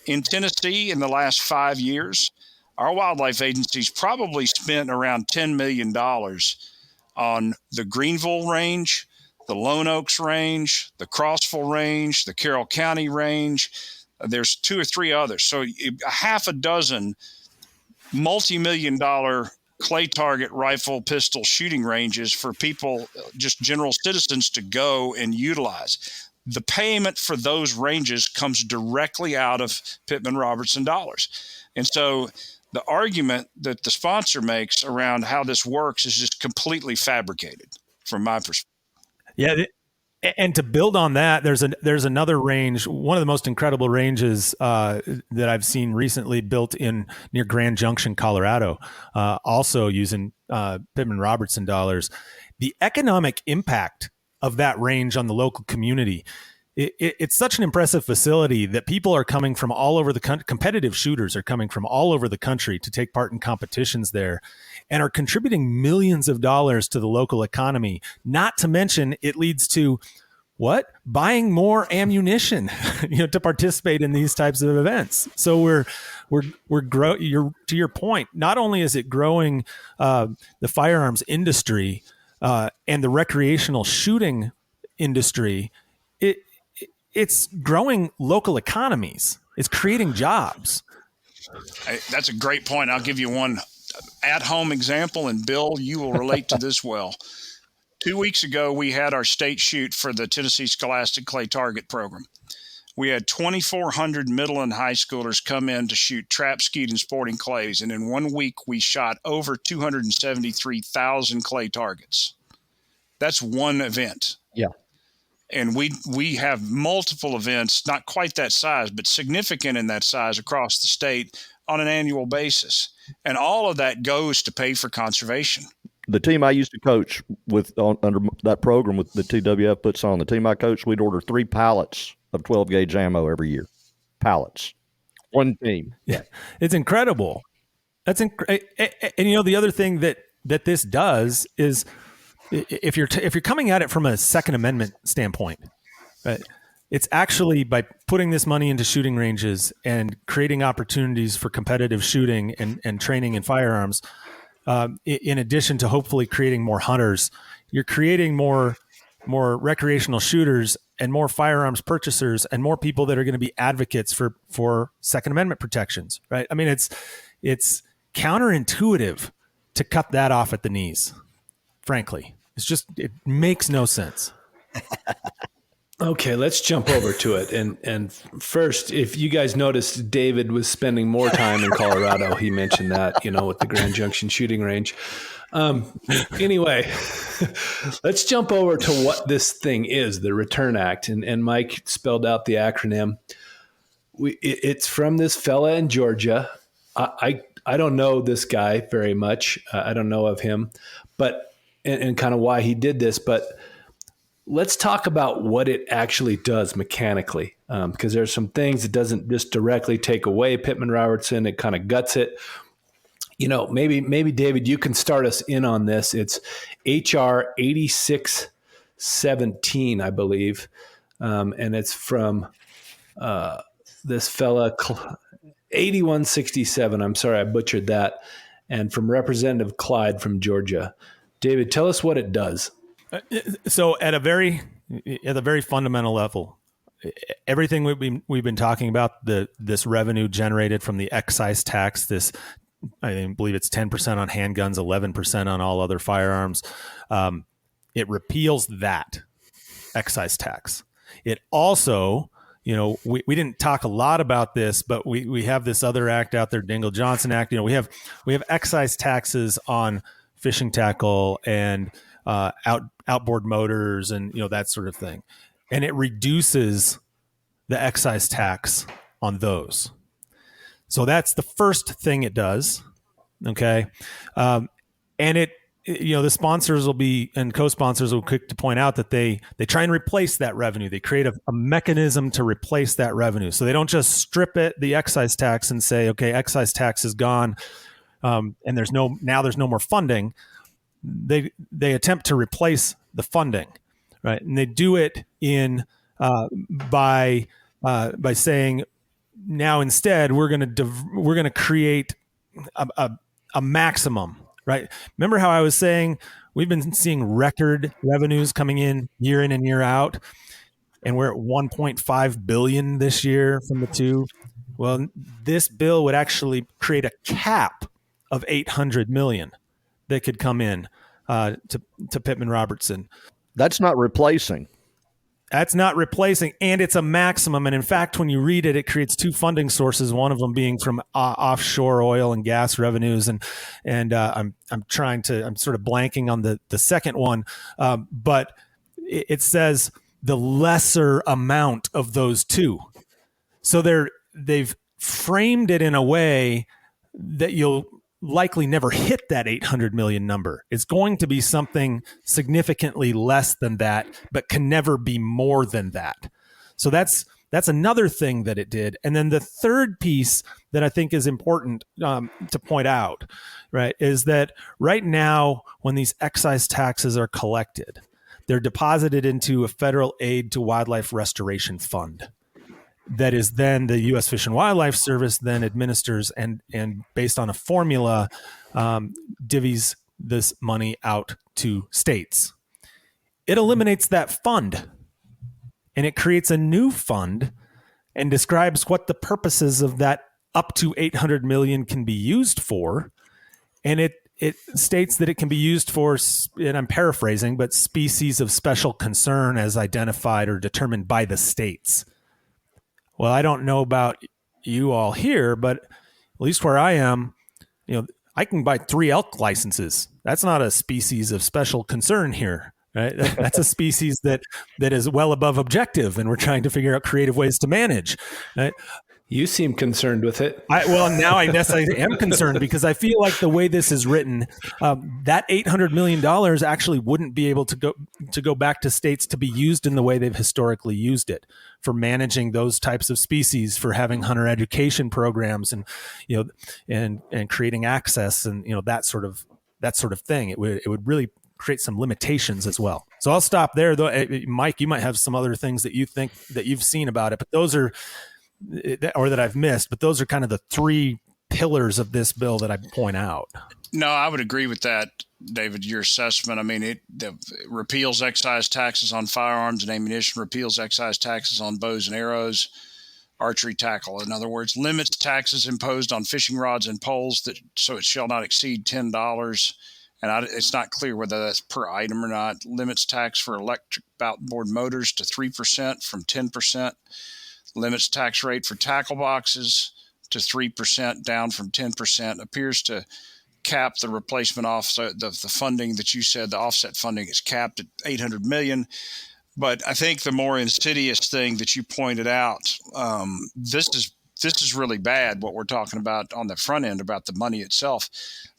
S4: In Tennessee, in the last 5 years, our wildlife agencies probably spent around $10 million on the Greenville range, the Lone Oaks range, the Crossville range, the Carroll County range. There's 2 or 3 others. So a half a dozen multi-million-dollar clay target rifle pistol shooting ranges for people, just general citizens, to go and utilize. The payment for those ranges comes directly out of Pittman-Robertson dollars. And so the argument that the sponsor makes around how this works is just completely fabricated from my perspective.
S5: Yeah. And to build on that, there's another range, one of the most incredible ranges that I've seen recently built near Grand Junction, Colorado, also using Pittman-Robertson dollars. The economic impact of that range on the local community, it's such an impressive facility that people are coming from all over the country. Competitive shooters are coming from all over the country to take part in competitions there and are contributing millions of dollars to the local economy. Not to mention, it leads to buying more ammunition, to participate in these types of events. So to your point, not only is it growing the firearms industry and the recreational shooting industry, it's growing local economies. It's creating jobs.
S4: That's a great point. I'll give you one at-home example, and Bill, you will relate to this well. 2 weeks ago, we had our state shoot for the Tennessee Scholastic Clay Target Program. We had 2,400 middle and high schoolers come in to shoot trap, skeet, and sporting clays. And in 1 week, we shot over 273,000 clay targets. That's one event.
S1: Yeah.
S4: And we have multiple events, not quite that size, but significant in that size across the state on an annual basis. And all of that goes to pay for conservation.
S1: The team I used to coach under that program with the TWF puts on, the team I coached, we'd order 3 pallets of 12 gauge ammo every year. Pallets. One team.
S5: Yeah. It's incredible. And the other thing that this does is, if you're coming at it from a Second Amendment standpoint, right, it's actually by putting this money into shooting ranges and creating opportunities for competitive shooting and training in firearms, in addition to hopefully creating more hunters, you're creating more recreational shooters and more firearms purchasers and more people that are going to be advocates for Second Amendment protections, right? I mean, it's counterintuitive to cut that off at the knees, frankly. It makes no sense.
S2: Okay, let's jump over to it. And first, if you guys noticed, David was spending more time in Colorado. He mentioned that, with the Grand Junction shooting range. Anyway, let's jump over to what this thing is, the Return Act. And Mike spelled out the acronym. It's from this fella in Georgia. I don't know this guy very much. I don't know of him, but and kind of why he did this, but let's talk about what it actually does mechanically, because there's some things it doesn't just directly take away Pittman-Robertson. It kind of guts it. Maybe David, you can start us in on this. It's HR 8617, I believe, and it's from this fella 8167. I'm sorry, I butchered that, and from Representative Clyde from Georgia. David, tell us what it does.
S5: So at a very fundamental level, everything we've been talking about, this revenue generated from the excise tax, I believe it's 10% on handguns, 11% on all other firearms. It repeals that excise tax. It also, we didn't talk a lot about this, but we have this other act out there, Dingell-Johnson Act. We have excise taxes on fishing tackle and outboard motors and that sort of thing, and it reduces the excise tax on those. So that's the first thing it does. Okay. And the sponsors will be, and co-sponsors will be quick to point out that they try and replace that revenue. They create a mechanism to replace that revenue. So they don't just strip the excise tax and say, okay, excise tax is gone. And there's no more funding. They attempt to replace the funding, right? And they do it by saying, now instead we're going to create a maximum, right? Remember how I was saying we've been seeing record revenues coming in and year out, and we're at 1.5 billion this year from the two. Well, this bill would actually create a cap of 800 million that could come in to Pittman-Robertson.
S1: That's not replacing.
S5: That's not replacing, and it's a maximum. And in fact, when you read it, it creates two funding sources. One of them being from offshore oil and gas revenues, and I'm sort of blanking on the second one, but it says the lesser amount of those two. So they've framed it in a way that you'll likely never hit that 800 million number. It's going to be something significantly less than that, but can never be more than that. So that's another thing that it did. And then the third piece that I think is important to point out, right, is that right now when these excise taxes are collected, they're deposited into a federal aid to wildlife restoration fund. That is then the U.S. Fish and Wildlife Service then administers and based on a formula divvies this money out to states. It eliminates that fund and it creates a new fund and describes what the purposes of that up to 800 million can be used for. And it states that it can be used for, and I'm paraphrasing, but species of special concern as identified or determined by the states. Well, I don't know about you all here, but at least where I am, I can buy 3 elk licenses. That's not a species of special concern here, right? That's a species that is well above objective, and we're trying to figure out creative ways to manage. Right?
S2: You seem concerned with it.
S5: Now I guess I am concerned because I feel like the way this is written, that $800 million actually wouldn't be able to go back to states to be used in the way they've historically used it for managing those types of species, for having hunter education programs, and and creating access and that sort of thing. It would really create some limitations as well. So I'll stop there, though. Mike, you might have some other things that you think that you've seen about it, but those are. Or that I've missed, but those are kind of the 3 pillars of this bill that I point out.
S4: No, I would agree with that, David, your assessment. I mean, it repeals excise taxes on firearms and ammunition, repeals excise taxes on bows and arrows, archery tackle. In other words, limits taxes imposed on fishing rods and poles so it shall not exceed $10. And it's not clear whether that's per item or not. Limits tax for electric outboard motors to 3% from 10%. Limits tax rate for tackle boxes to 3%, down from 10%. Appears to cap the replacement offset, the funding that you said, the offset funding is capped at $800 million. But I think the more insidious thing that you pointed out, this is really bad, what we're talking about on the front end about the money itself.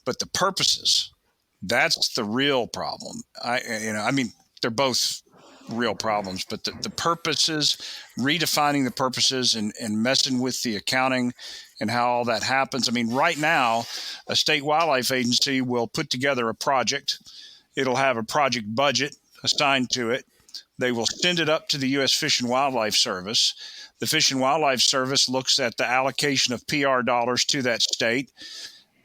S4: But the purposes, that's the real problem. They're both real problems. But the purposes, redefining the purposes and messing with the accounting and how all that happens. I mean, right now, a state wildlife agency will put together a project. It'll have a project budget assigned to it. They will send it up to the U.S. Fish and Wildlife Service. The Fish and Wildlife Service looks at the allocation of PR dollars to that state.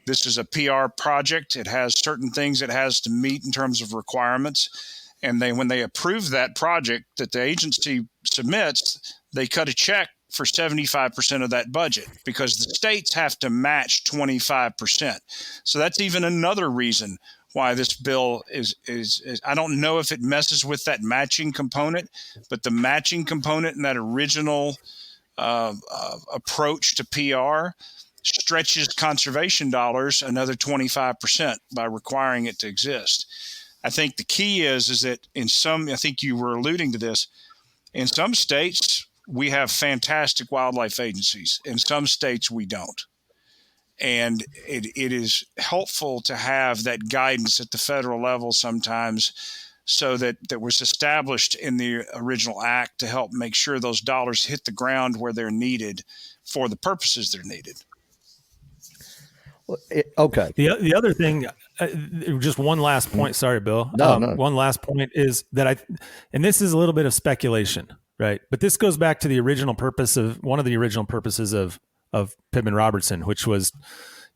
S4: This is a PR project. It has certain things it has to meet in terms of requirements. And when they approve that project that the agency submits, they cut a check for 75% of that budget because the states have to match 25%. So that's even another reason why this bill is I don't know if it messes with that matching component, but the matching component in that original approach to PR stretches conservation dollars another 25% by requiring it to exist. I think the key is that in some, I think you were alluding to this, in some states, we have fantastic wildlife agencies. In some states, we don't. And it is helpful to have that guidance at the federal level sometimes so that was established in the original act to help make sure those dollars hit the ground where they're needed for the purposes they're needed.
S1: Okay.
S5: The other thing, just one last point. Sorry, Bill.
S1: No.
S5: One last point is that and this is a little bit of speculation, right? But this goes back to the original purpose of one of the original purposes of Pittman-Robertson, which was,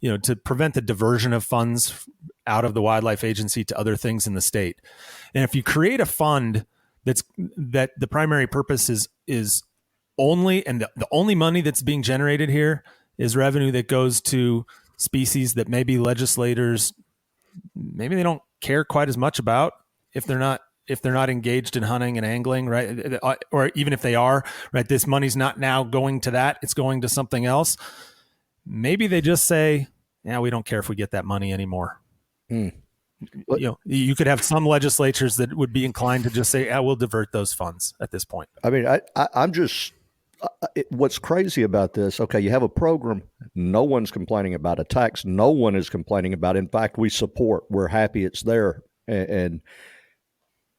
S5: to prevent the diversion of funds out of the wildlife agency to other things in the state. And if you create a fund that the primary purpose is only, and the only money that's being generated here is revenue that goes to species that maybe legislators, maybe they don't care quite as much about if they're not engaged in hunting and angling, right? Or even if they are, right, this money's not now going to that, it's going to something else. Maybe they just say, yeah, we don't care if we get that money anymore. You could have some legislatures that would be inclined to just say, yeah, we'll divert those funds at this point.
S1: I mean, I'm just, what's crazy about this, okay, you have a program, no one's complaining about a tax, no one is complaining about it. In fact, we're happy it's there, and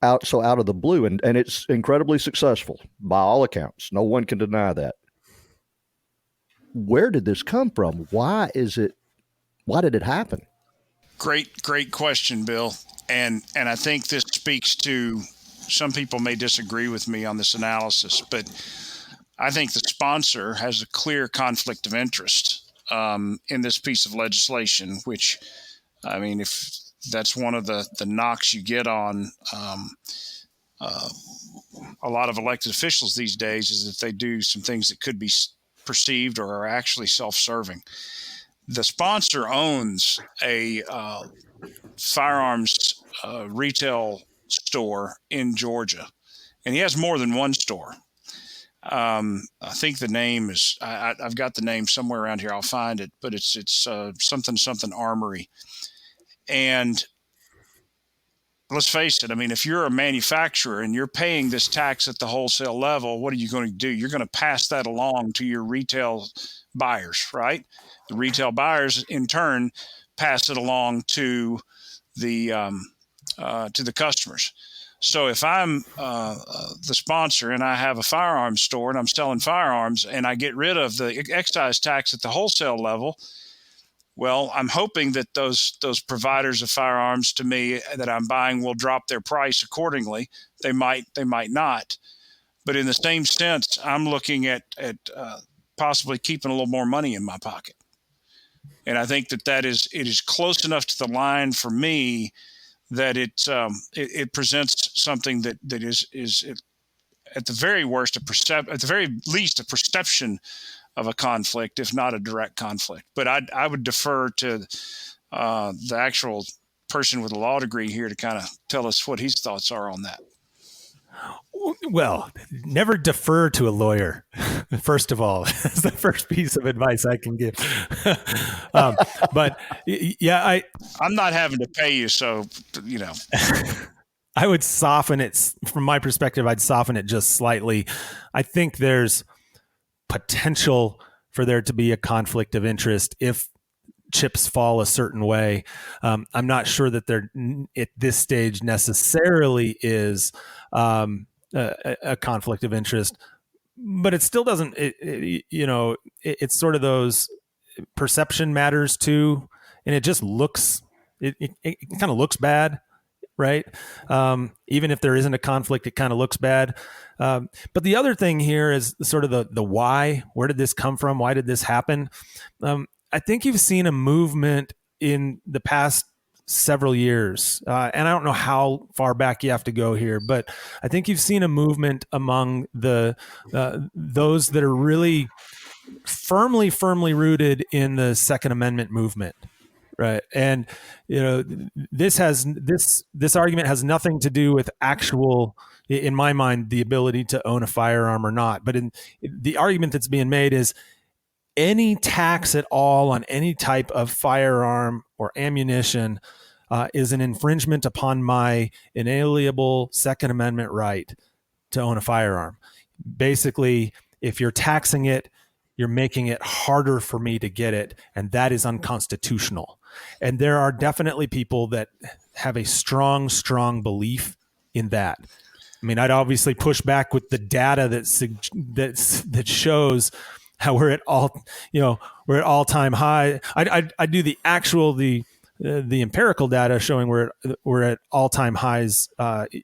S1: out of the blue, and it's incredibly successful by all accounts. No one can deny that. Where did this come from? Why did it happen?
S4: Great question, Bill. And I think this speaks to, some people may disagree with me on this analysis, but I think the sponsor has a clear conflict of interest in this piece of legislation, which, I mean, if that's one of the knocks you get on a lot of elected officials these days, is that they do some things that could be perceived or are actually self-serving. The sponsor owns a firearms retail store in Georgia, and he has more than one store. I think the name is, I've got the name somewhere around here. I'll find it, but it's something Armory. And let's face it. I mean, if you're a manufacturer and you're paying this tax at the wholesale level, what are you going to do? You're going to pass that along to your retail buyers, right? The retail buyers in turn pass it along to the customers. So if I'm the sponsor and I have a firearms store and I'm selling firearms and I get rid of the excise tax at the wholesale level, well, I'm hoping that those providers of firearms to me that I'm buying will drop their price accordingly. They might not. But in the same sense, I'm looking at possibly keeping a little more money in my pocket. And I think it is close enough to the line for me that it presents something that is at the very worst at the very least a perception of a conflict, if not a direct conflict. But I would defer to the actual person with a law degree here to kind of tell us what his thoughts are on that.
S5: Well, never defer to a lawyer. First of all, that's the first piece of advice I can give. But yeah,
S4: I'm not having to pay you, so
S5: I would soften it from my perspective. I'd soften it just slightly. I think there's potential for there to be a conflict of interest if chips fall a certain way. I'm not sure that there at this stage necessarily is. a conflict of interest, but it still doesn't. It's sort of those perception matters too, and it just looks. It kind of looks bad, right? Even if there isn't a conflict, it kind of looks bad. But the other thing here is sort of the why. Where did this come from? Why did this happen? I think you've seen a movement in the past several years, and I don't know how far back you have to go here, but I think you've seen a movement among the those that are really firmly rooted in the Second Amendment movement. Right. And, this argument has nothing to do with actual, in my mind, the ability to own a firearm or not. But the argument that's being made is any tax at all on any type of firearm or ammunition is an infringement upon my inalienable Second Amendment right to own a firearm. Basically, if you're taxing it, you're making it harder for me to get it, and that is unconstitutional. And there are definitely people that have a strong belief in that. I mean, I'd obviously push back with the data that shows how we're at all-time high. I do the empirical data showing we're at all-time highs,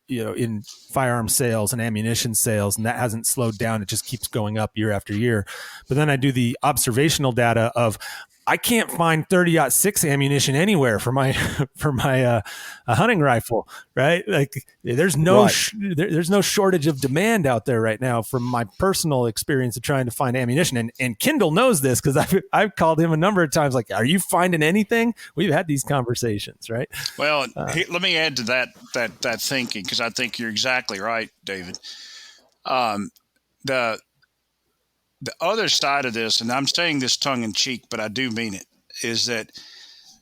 S5: in firearm sales and ammunition sales, and that hasn't slowed down. It just keeps going up year after year. But then I do the observational data of I can't find 30-06 ammunition anywhere for my hunting rifle, right? Like there's no there's no shortage of demand out there right now from my personal experience of trying to find ammunition. And Kendall knows this because I've called him a number of times, like, are you finding anything? We've had these conversations, right?
S4: Well, let me add to that thinking, because I think you're exactly right, David. The other side of this, and I'm saying this tongue in cheek, but I do mean it, is that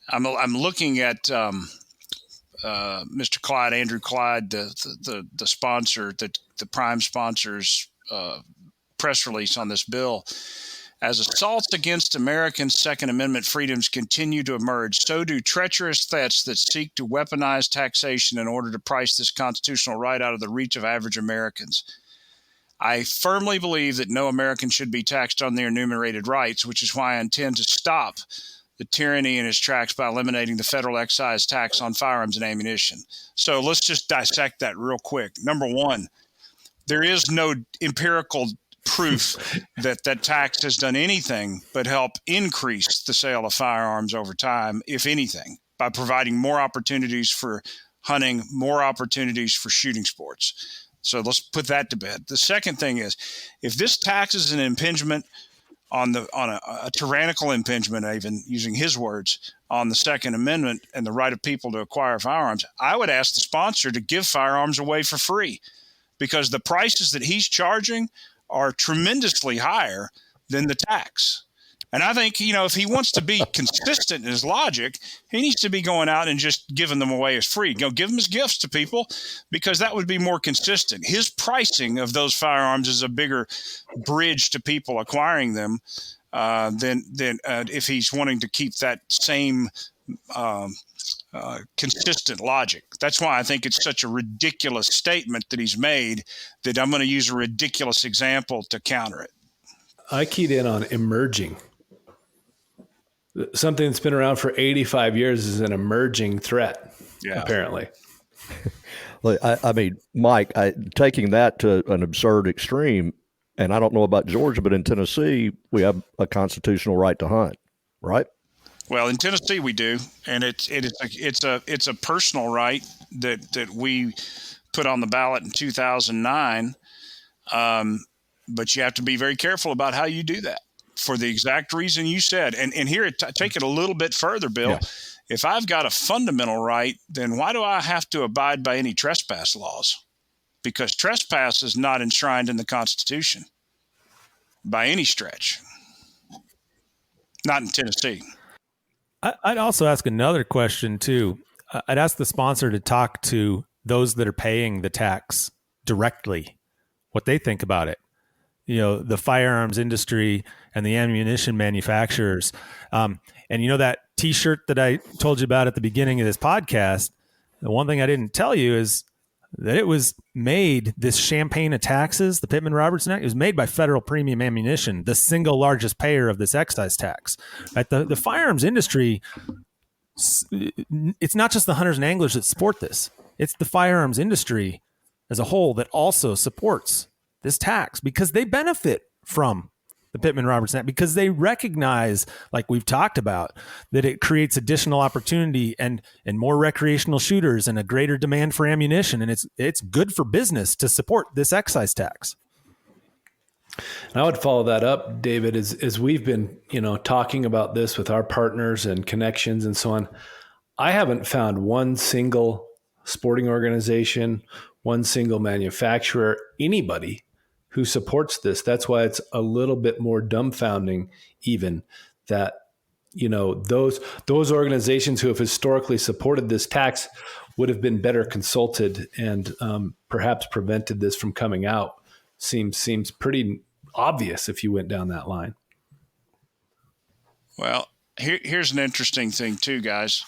S4: I'm looking at Mr. Clyde, Andrew Clyde, the sponsor, the prime sponsor's press release on this bill. As assaults against American Second Amendment freedoms continue to emerge, so do treacherous threats that seek to weaponize taxation in order to price this constitutional right out of the reach of average Americans. I firmly believe that no American should be taxed on their enumerated rights, which is why I intend to stop the tyranny in its tracks by eliminating the federal excise tax on firearms and ammunition. So let's just dissect that real quick. Number one, there is no empirical proof that tax has done anything but help increase the sale of firearms over time, if anything, by providing more opportunities for hunting, more opportunities for shooting sports. So let's put that to bed. The second thing is, if this tax is an impingement on a tyrannical impingement, even using his words, on the Second Amendment and the right of people to acquire firearms, I would ask the sponsor to give firearms away for free, because the prices that he's charging are tremendously higher than the tax. And I think, if he wants to be consistent in his logic, he needs to be going out and just giving them away as free. Give them as gifts to people, because that would be more consistent. His pricing of those firearms is a bigger bridge to people acquiring them than if he's wanting to keep that same consistent logic. That's why I think it's such a ridiculous statement that he's made, that I'm going to use a ridiculous example to counter it.
S2: I keyed in on emerging. Something that's been around for 85 years is an emerging threat, apparently.
S1: Well, I mean, Mike, taking that to an absurd extreme, and I don't know about Georgia, but in Tennessee, we have a constitutional right to hunt, right?
S4: Well, in Tennessee, we do, and it's a personal right that we put on the ballot in 2009. But you have to be very careful about how you do that, for the exact reason you said. And here, take it a little bit further, Bill. Yeah. If I've got a fundamental right, then why do I have to abide by any trespass laws? Because trespass is not enshrined in the Constitution by any stretch. Not in Tennessee.
S5: I'd also ask another question, too. I'd ask the sponsor to talk to those that are paying the tax directly, what they think about it. The firearms industry and the ammunition manufacturers. And that T-shirt that I told you about at the beginning of this podcast, the one thing I didn't tell you is that it was made, this champagne of taxes, the Pittman-Robertson Act, it was made by Federal Premium Ammunition, the single largest payer of this excise tax. Right? The firearms industry, it's not just the hunters and anglers that support this. It's the firearms industry as a whole that also supports this tax because they benefit from the Pittman-Robertson Act, because they recognize, like we've talked about, that it creates additional opportunity and more recreational shooters and a greater demand for ammunition. And it's good for business to support this excise tax.
S2: And I would follow that up, David, as we've been, talking about this with our partners and connections and so on. I haven't found one single sporting organization, one single manufacturer, anybody who supports this. That's why it's a little bit more dumbfounding even that, those organizations who have historically supported this tax would have been better consulted and perhaps prevented this from coming out. Seems pretty obvious if you went down that line.
S4: Well, here's an interesting thing too, guys.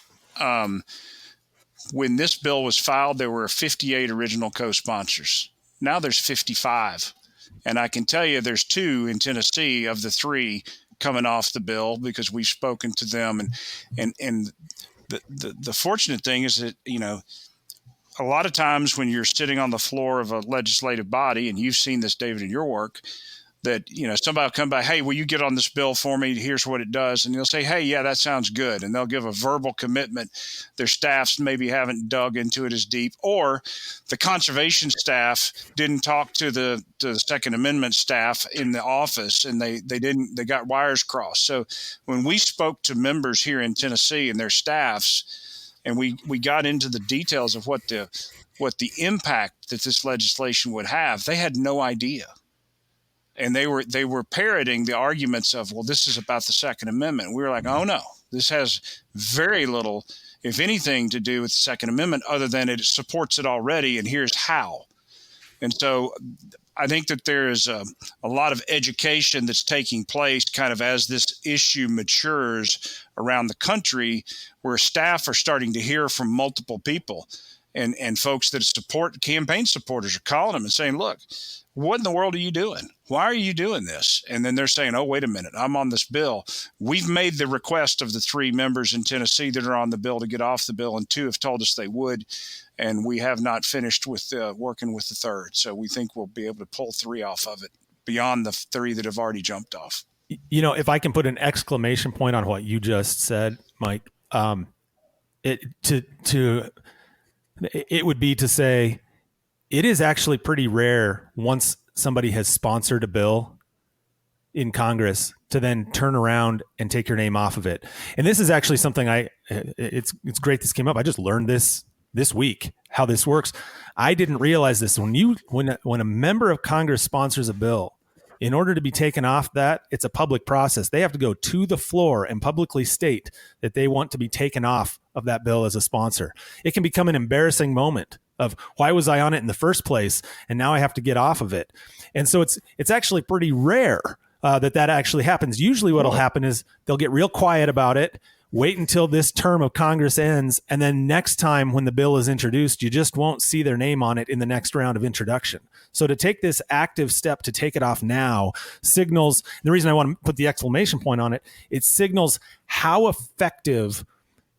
S4: When this bill was filed, there were 58 original co-sponsors. Now there's 55. And I can tell you there's 2 in Tennessee of the 3 coming off the bill because we've spoken to them. And the fortunate thing is that, a lot of times when you're sitting on the floor of a legislative body, and you've seen this, David, in your work, that, somebody will come by, hey, will you get on this bill for me? Here's what it does. And they'll say, hey, yeah, that sounds good. And they'll give a verbal commitment. Their staffs maybe haven't dug into it as deep, or the conservation staff didn't talk to the Second Amendment staff in the office, and they got wires crossed. So when we spoke to members here in Tennessee and their staffs, and we got into the details of what the impact that this legislation would have, they had no idea. And they were parroting the arguments of, well, this is about the Second Amendment. We were like, oh, no, this has very little, if anything, to do with the Second Amendment other than it supports it already, and here's how. And so I think that there is a lot of education that's taking place kind of as this issue matures around the country, where staff are starting to hear from multiple people. And folks that support, campaign supporters, are calling them and saying, look, what in the world are you doing? Why are you doing this? And then they're saying, oh, wait a minute, I'm on this bill. We've made the request of the 3 members in Tennessee that are on the bill to get off the bill, and 2 have told us they would. And we have not finished with working with the 3rd. So we think we'll be able to pull 3 off of it beyond the 3 that have already jumped off.
S5: If I can put an exclamation point on what you just said, Mike, it would be to say it is actually pretty rare once somebody has sponsored a bill in Congress to then turn around and take your name off of it. And this is actually something it's great this came up. I just learned this week, how this works. I didn't realize this. When a member of Congress sponsors a bill, in order to be taken off that, it's a public process. They have to go to the floor and publicly state that they want to be taken off of that bill as a sponsor. It can become an embarrassing moment of, why was I on it in the first place? And now I have to get off of it. And so it's actually pretty rare that actually happens. Usually what will happen is they'll get real quiet about it, wait until this term of Congress ends, and then next time when the bill is introduced, you just won't see their name on it in the next round of introduction. So to take this active step to take it off now signals, the reason I want to put the exclamation point on it, it signals how effective,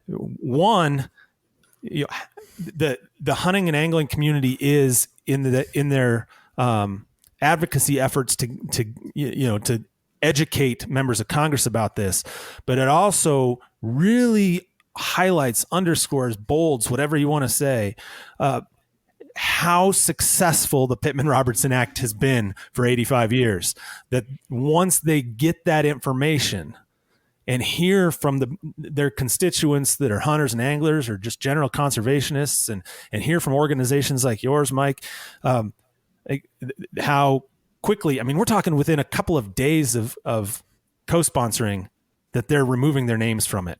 S5: one, the hunting and angling community is in their advocacy efforts to educate members of Congress about this, but it also really highlights, underscores, bolds, whatever you want to say, how successful the Pittman-Robertson Act has been for 85 years. That once they get that information and hear from their constituents that are hunters and anglers or just general conservationists, and hear from organizations like yours, Mike, how quickly, I mean, we're talking within a couple of days of co-sponsoring that they're removing their names from it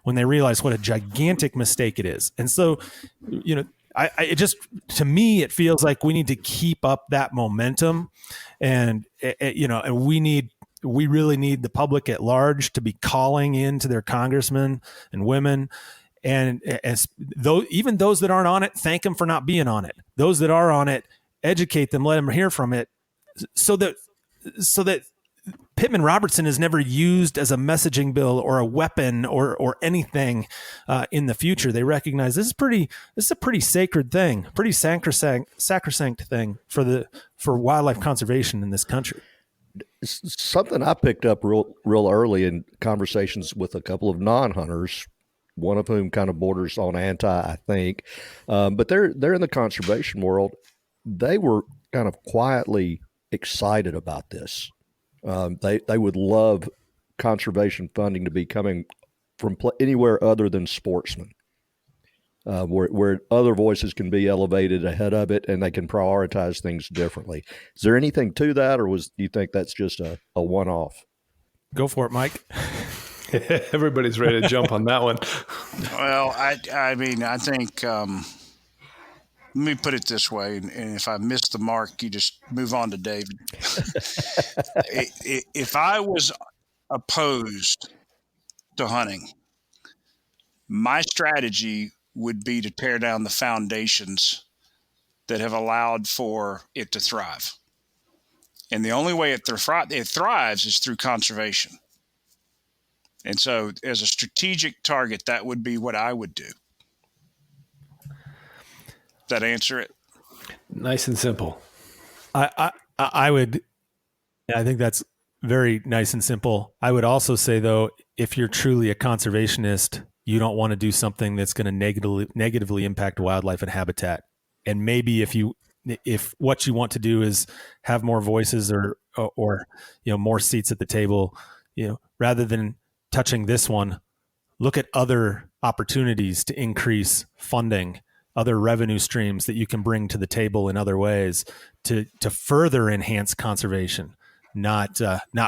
S5: when they realize what a gigantic mistake it is. And so, it just, to me, it feels like we need to keep up that momentum, and we really need the public at large to be calling in to their congressmen and women, and even those that aren't on it, thank them for not being on it, those that are on it, educate them, let them hear from it, so that Pittman-Robertson is never used as a messaging bill or a weapon or anything in the future. They recognize this is a pretty sacred thing, pretty sacrosanct thing for wildlife conservation in this country.
S1: Something I picked up real early in conversations with a couple of non-hunters, one of whom kind of borders on anti, I think, but they're in the conservation world. They were kind of quietly excited about this. They would love conservation funding to be coming from anywhere other than sportsmen, where other voices can be elevated ahead of it and they can prioritize things differently. Is there anything to that, or do you think that's just a one-off?
S5: Go for it, Mike.
S2: Everybody's ready to jump on that one.
S4: Well, I mean, I think, let me put it this way, and if I miss the mark, you just move on to David. If I was opposed to hunting, my strategy would be to tear down the foundations that have allowed for it to thrive. And the only way it thrives is through conservation. And so as a strategic target, that would be what I would do. Does that answer it?
S2: Nice and simple.
S5: I think that's very nice and simple. I would also say, though, if you're truly a conservationist, you don't want to do something that's going to negatively impact wildlife and habitat. And maybe if what you want to do is have more voices or more seats at the table, rather than touching this one, look at other opportunities to increase funding, other revenue streams that you can bring to the table in other ways to further enhance conservation, not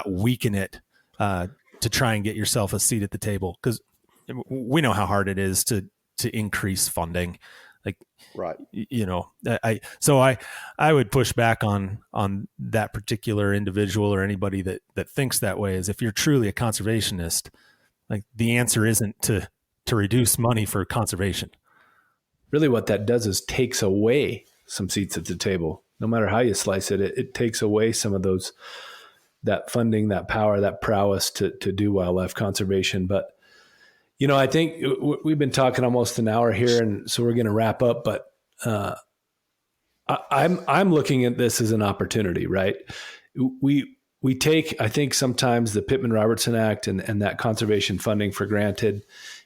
S5: weaken it to try and get yourself a seat at the table. Because we know how hard it is to increase funding. Like,
S1: right.
S5: I would push back on that particular individual or anybody that thinks that way. Is if you're truly a conservationist, like, the answer isn't to reduce money for conservation.
S2: Really what that does is takes away some seats at the table. No matter how you slice it, it takes away some of that funding, that power, that prowess to do wildlife conservation. But, I think we've been talking almost an hour here, and so we're going to wrap up. But I'm looking at this as an opportunity, right? We take, I think, sometimes the Pittman-Robertson Act and that conservation funding for granted.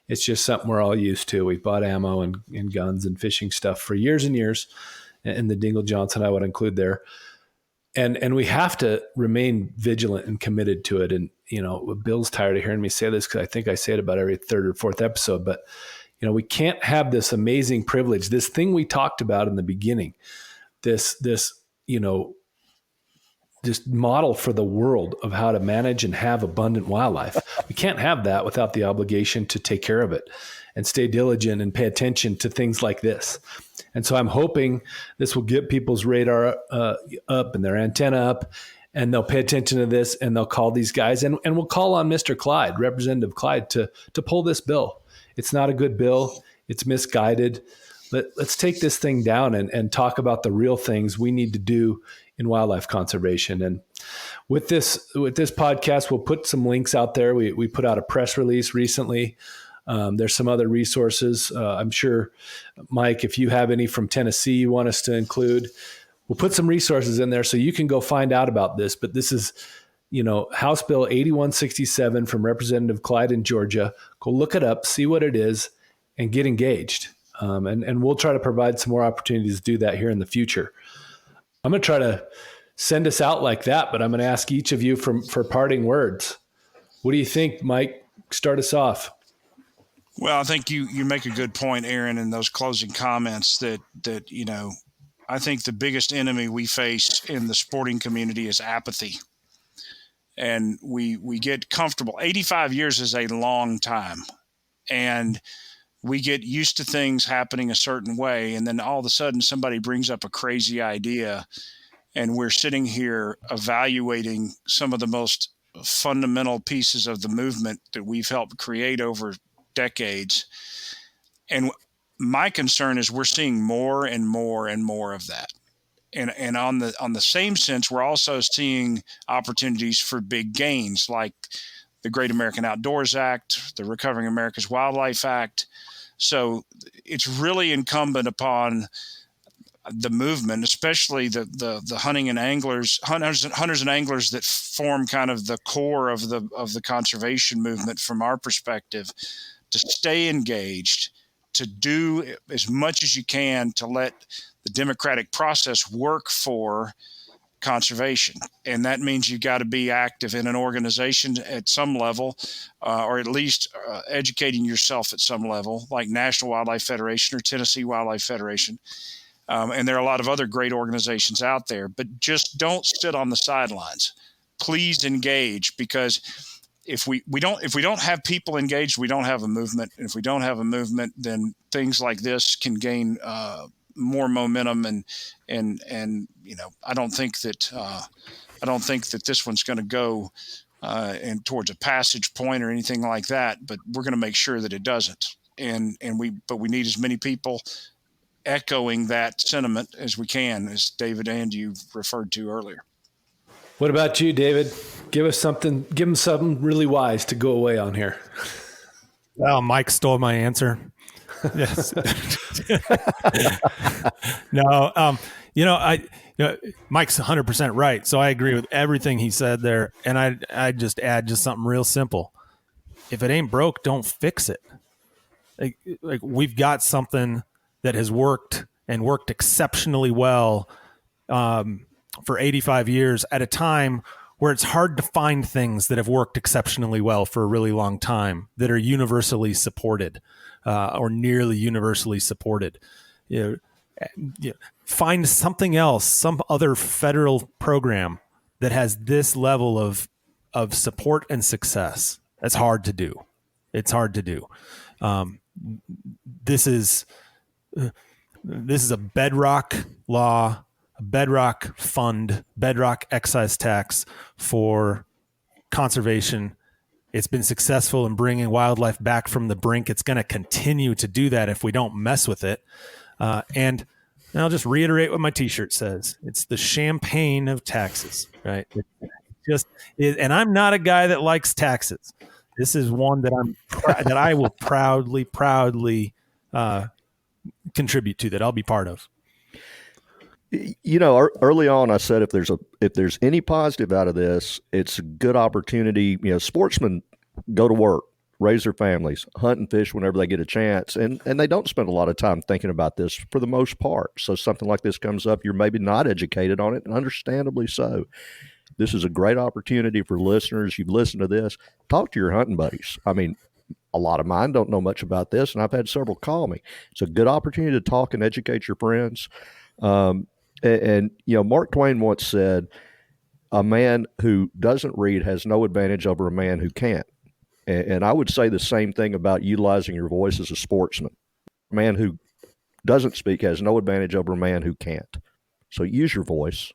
S2: It's just something we're all used to. We've bought ammo and guns and fishing stuff for years and years, and the Dingell-Johnson I would include there. And we have to remain vigilant and committed to it. And, Bill's tired of hearing me say this because I think I say it about every third or fourth episode. But, we can't have this amazing privilege, this thing we talked about in the beginning, this model for the world of how to manage and have abundant wildlife. We can't have that without the obligation to take care of it and stay diligent and pay attention to things like this. And so I'm hoping this will get people's radar up and their antenna up, and they'll pay attention to this, and they'll call these guys, and we'll call on Mr. Clyde, Representative Clyde, to pull this bill. It's not a good bill. It's misguided. Let's take this thing down and talk about the real things we need to do in wildlife conservation. And with this podcast, we'll put some links out there. We put out a press release recently. There's some other resources. I'm sure, Mike, if you have any from Tennessee you want us to include, we'll put some resources in there so you can go find out about this. But this is, House Bill 8167 from Representative Clyde in Georgia. Go look it up, see what it is, and get engaged. And we'll try to provide some more opportunities to do that here in the future. I'm going to try to send us out like that, but I'm going to ask each of you for parting words. What do you think, Mike? Start us off.
S4: Well, I think you make a good point, Aaron, in those closing comments that I think the biggest enemy we face in the sporting community is apathy. And we get comfortable. 85 years is a long time. And we get used to things happening a certain way. And then all of a sudden somebody brings up a crazy idea, and we're sitting here evaluating some of the most fundamental pieces of the movement that we've helped create over decades. And my concern is we're seeing more and more and more of that. And on the same sense, we're also seeing opportunities for big gains, like the Great American Outdoors Act, the Recovering America's Wildlife Act. So it's really incumbent upon the movement, especially the hunting and hunters and anglers that form kind of the core of the conservation movement from our perspective, to stay engaged, to do as much as you can to let the democratic process work for conservation. And that means you got to be active in an organization at some level, or at least educating yourself at some level, like National Wildlife Federation or Tennessee Wildlife Federation. And there are a lot of other great organizations out there, but just don't sit on the sidelines. Please engage, because if we don't have people engaged, we don't have a movement. And if we don't have a movement, then things like this can gain more momentum. And I don't think that this one's going to go and towards a passage point or anything like that. But we're going to make sure that it doesn't. But we need as many people echoing that sentiment as we can, as David and you referred to earlier.
S2: What about you, David? Give them something really wise to go away on here.
S5: Well, Mike stole my answer. Yes. No, Mike's 100% right. So I agree with everything he said there. And I just add just something real simple. If it ain't broke, don't fix it. Like we've got something that has worked and worked exceptionally well for 85 years at a time where it's hard to find things that have worked exceptionally well for a really long time that are universally supported or nearly universally supported. Find something else, some other federal program that has this level of support and success. That's hard to do. It's hard to do. This is a bedrock law, a bedrock fund, bedrock excise tax for conservation. It's been successful in bringing wildlife back from the brink. It's going to continue to do that if we don't mess with it. And I'll just reiterate what my T-shirt says. It's the champagne of taxes, right? And I'm not a guy that likes taxes. This is one that that I will proudly contribute to, that I'll be part of.
S1: Early on, I said if there's any positive out of this, it's a good opportunity. Sportsmen go to work, raise their families, hunt and fish whenever they get a chance, and they don't spend a lot of time thinking about this for the most part. So something like this comes up, you're maybe not educated on it, and understandably so. This is a great opportunity for listeners. You've listened to this. Talk to your hunting buddies. I mean, a lot of mine don't know much about this, and I've had several call me. It's a good opportunity to talk and educate your friends. And Mark Twain once said, a man who doesn't read has no advantage over a man who can't. And I would say the same thing about utilizing your voice as a sportsman. A man who doesn't speak has no advantage over a man who can't. So use your voice.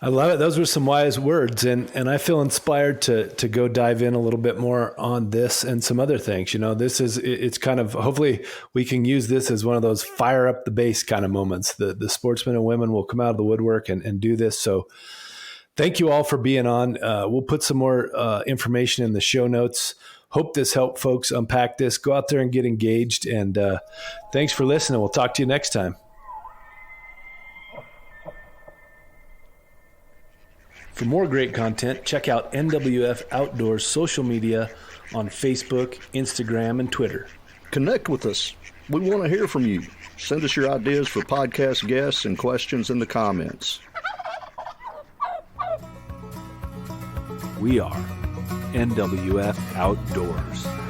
S2: I love it. Those were some wise words. And I feel inspired to go dive in a little bit more on this and some other things. It's kind of, hopefully we can use this as one of those fire up the base kind of moments. The sportsmen and women will come out of the woodwork and do this. So thank you all for being on. We'll put some more information in the show notes. Hope this helped folks unpack this. Go out there and get engaged. And thanks for listening. We'll talk to you next time. For more great content, check out NWF Outdoors social media on Facebook, Instagram, and Twitter.
S1: Connect with us. We want to hear from you. Send us your ideas for podcast guests and questions in the comments.
S3: We are NWF Outdoors.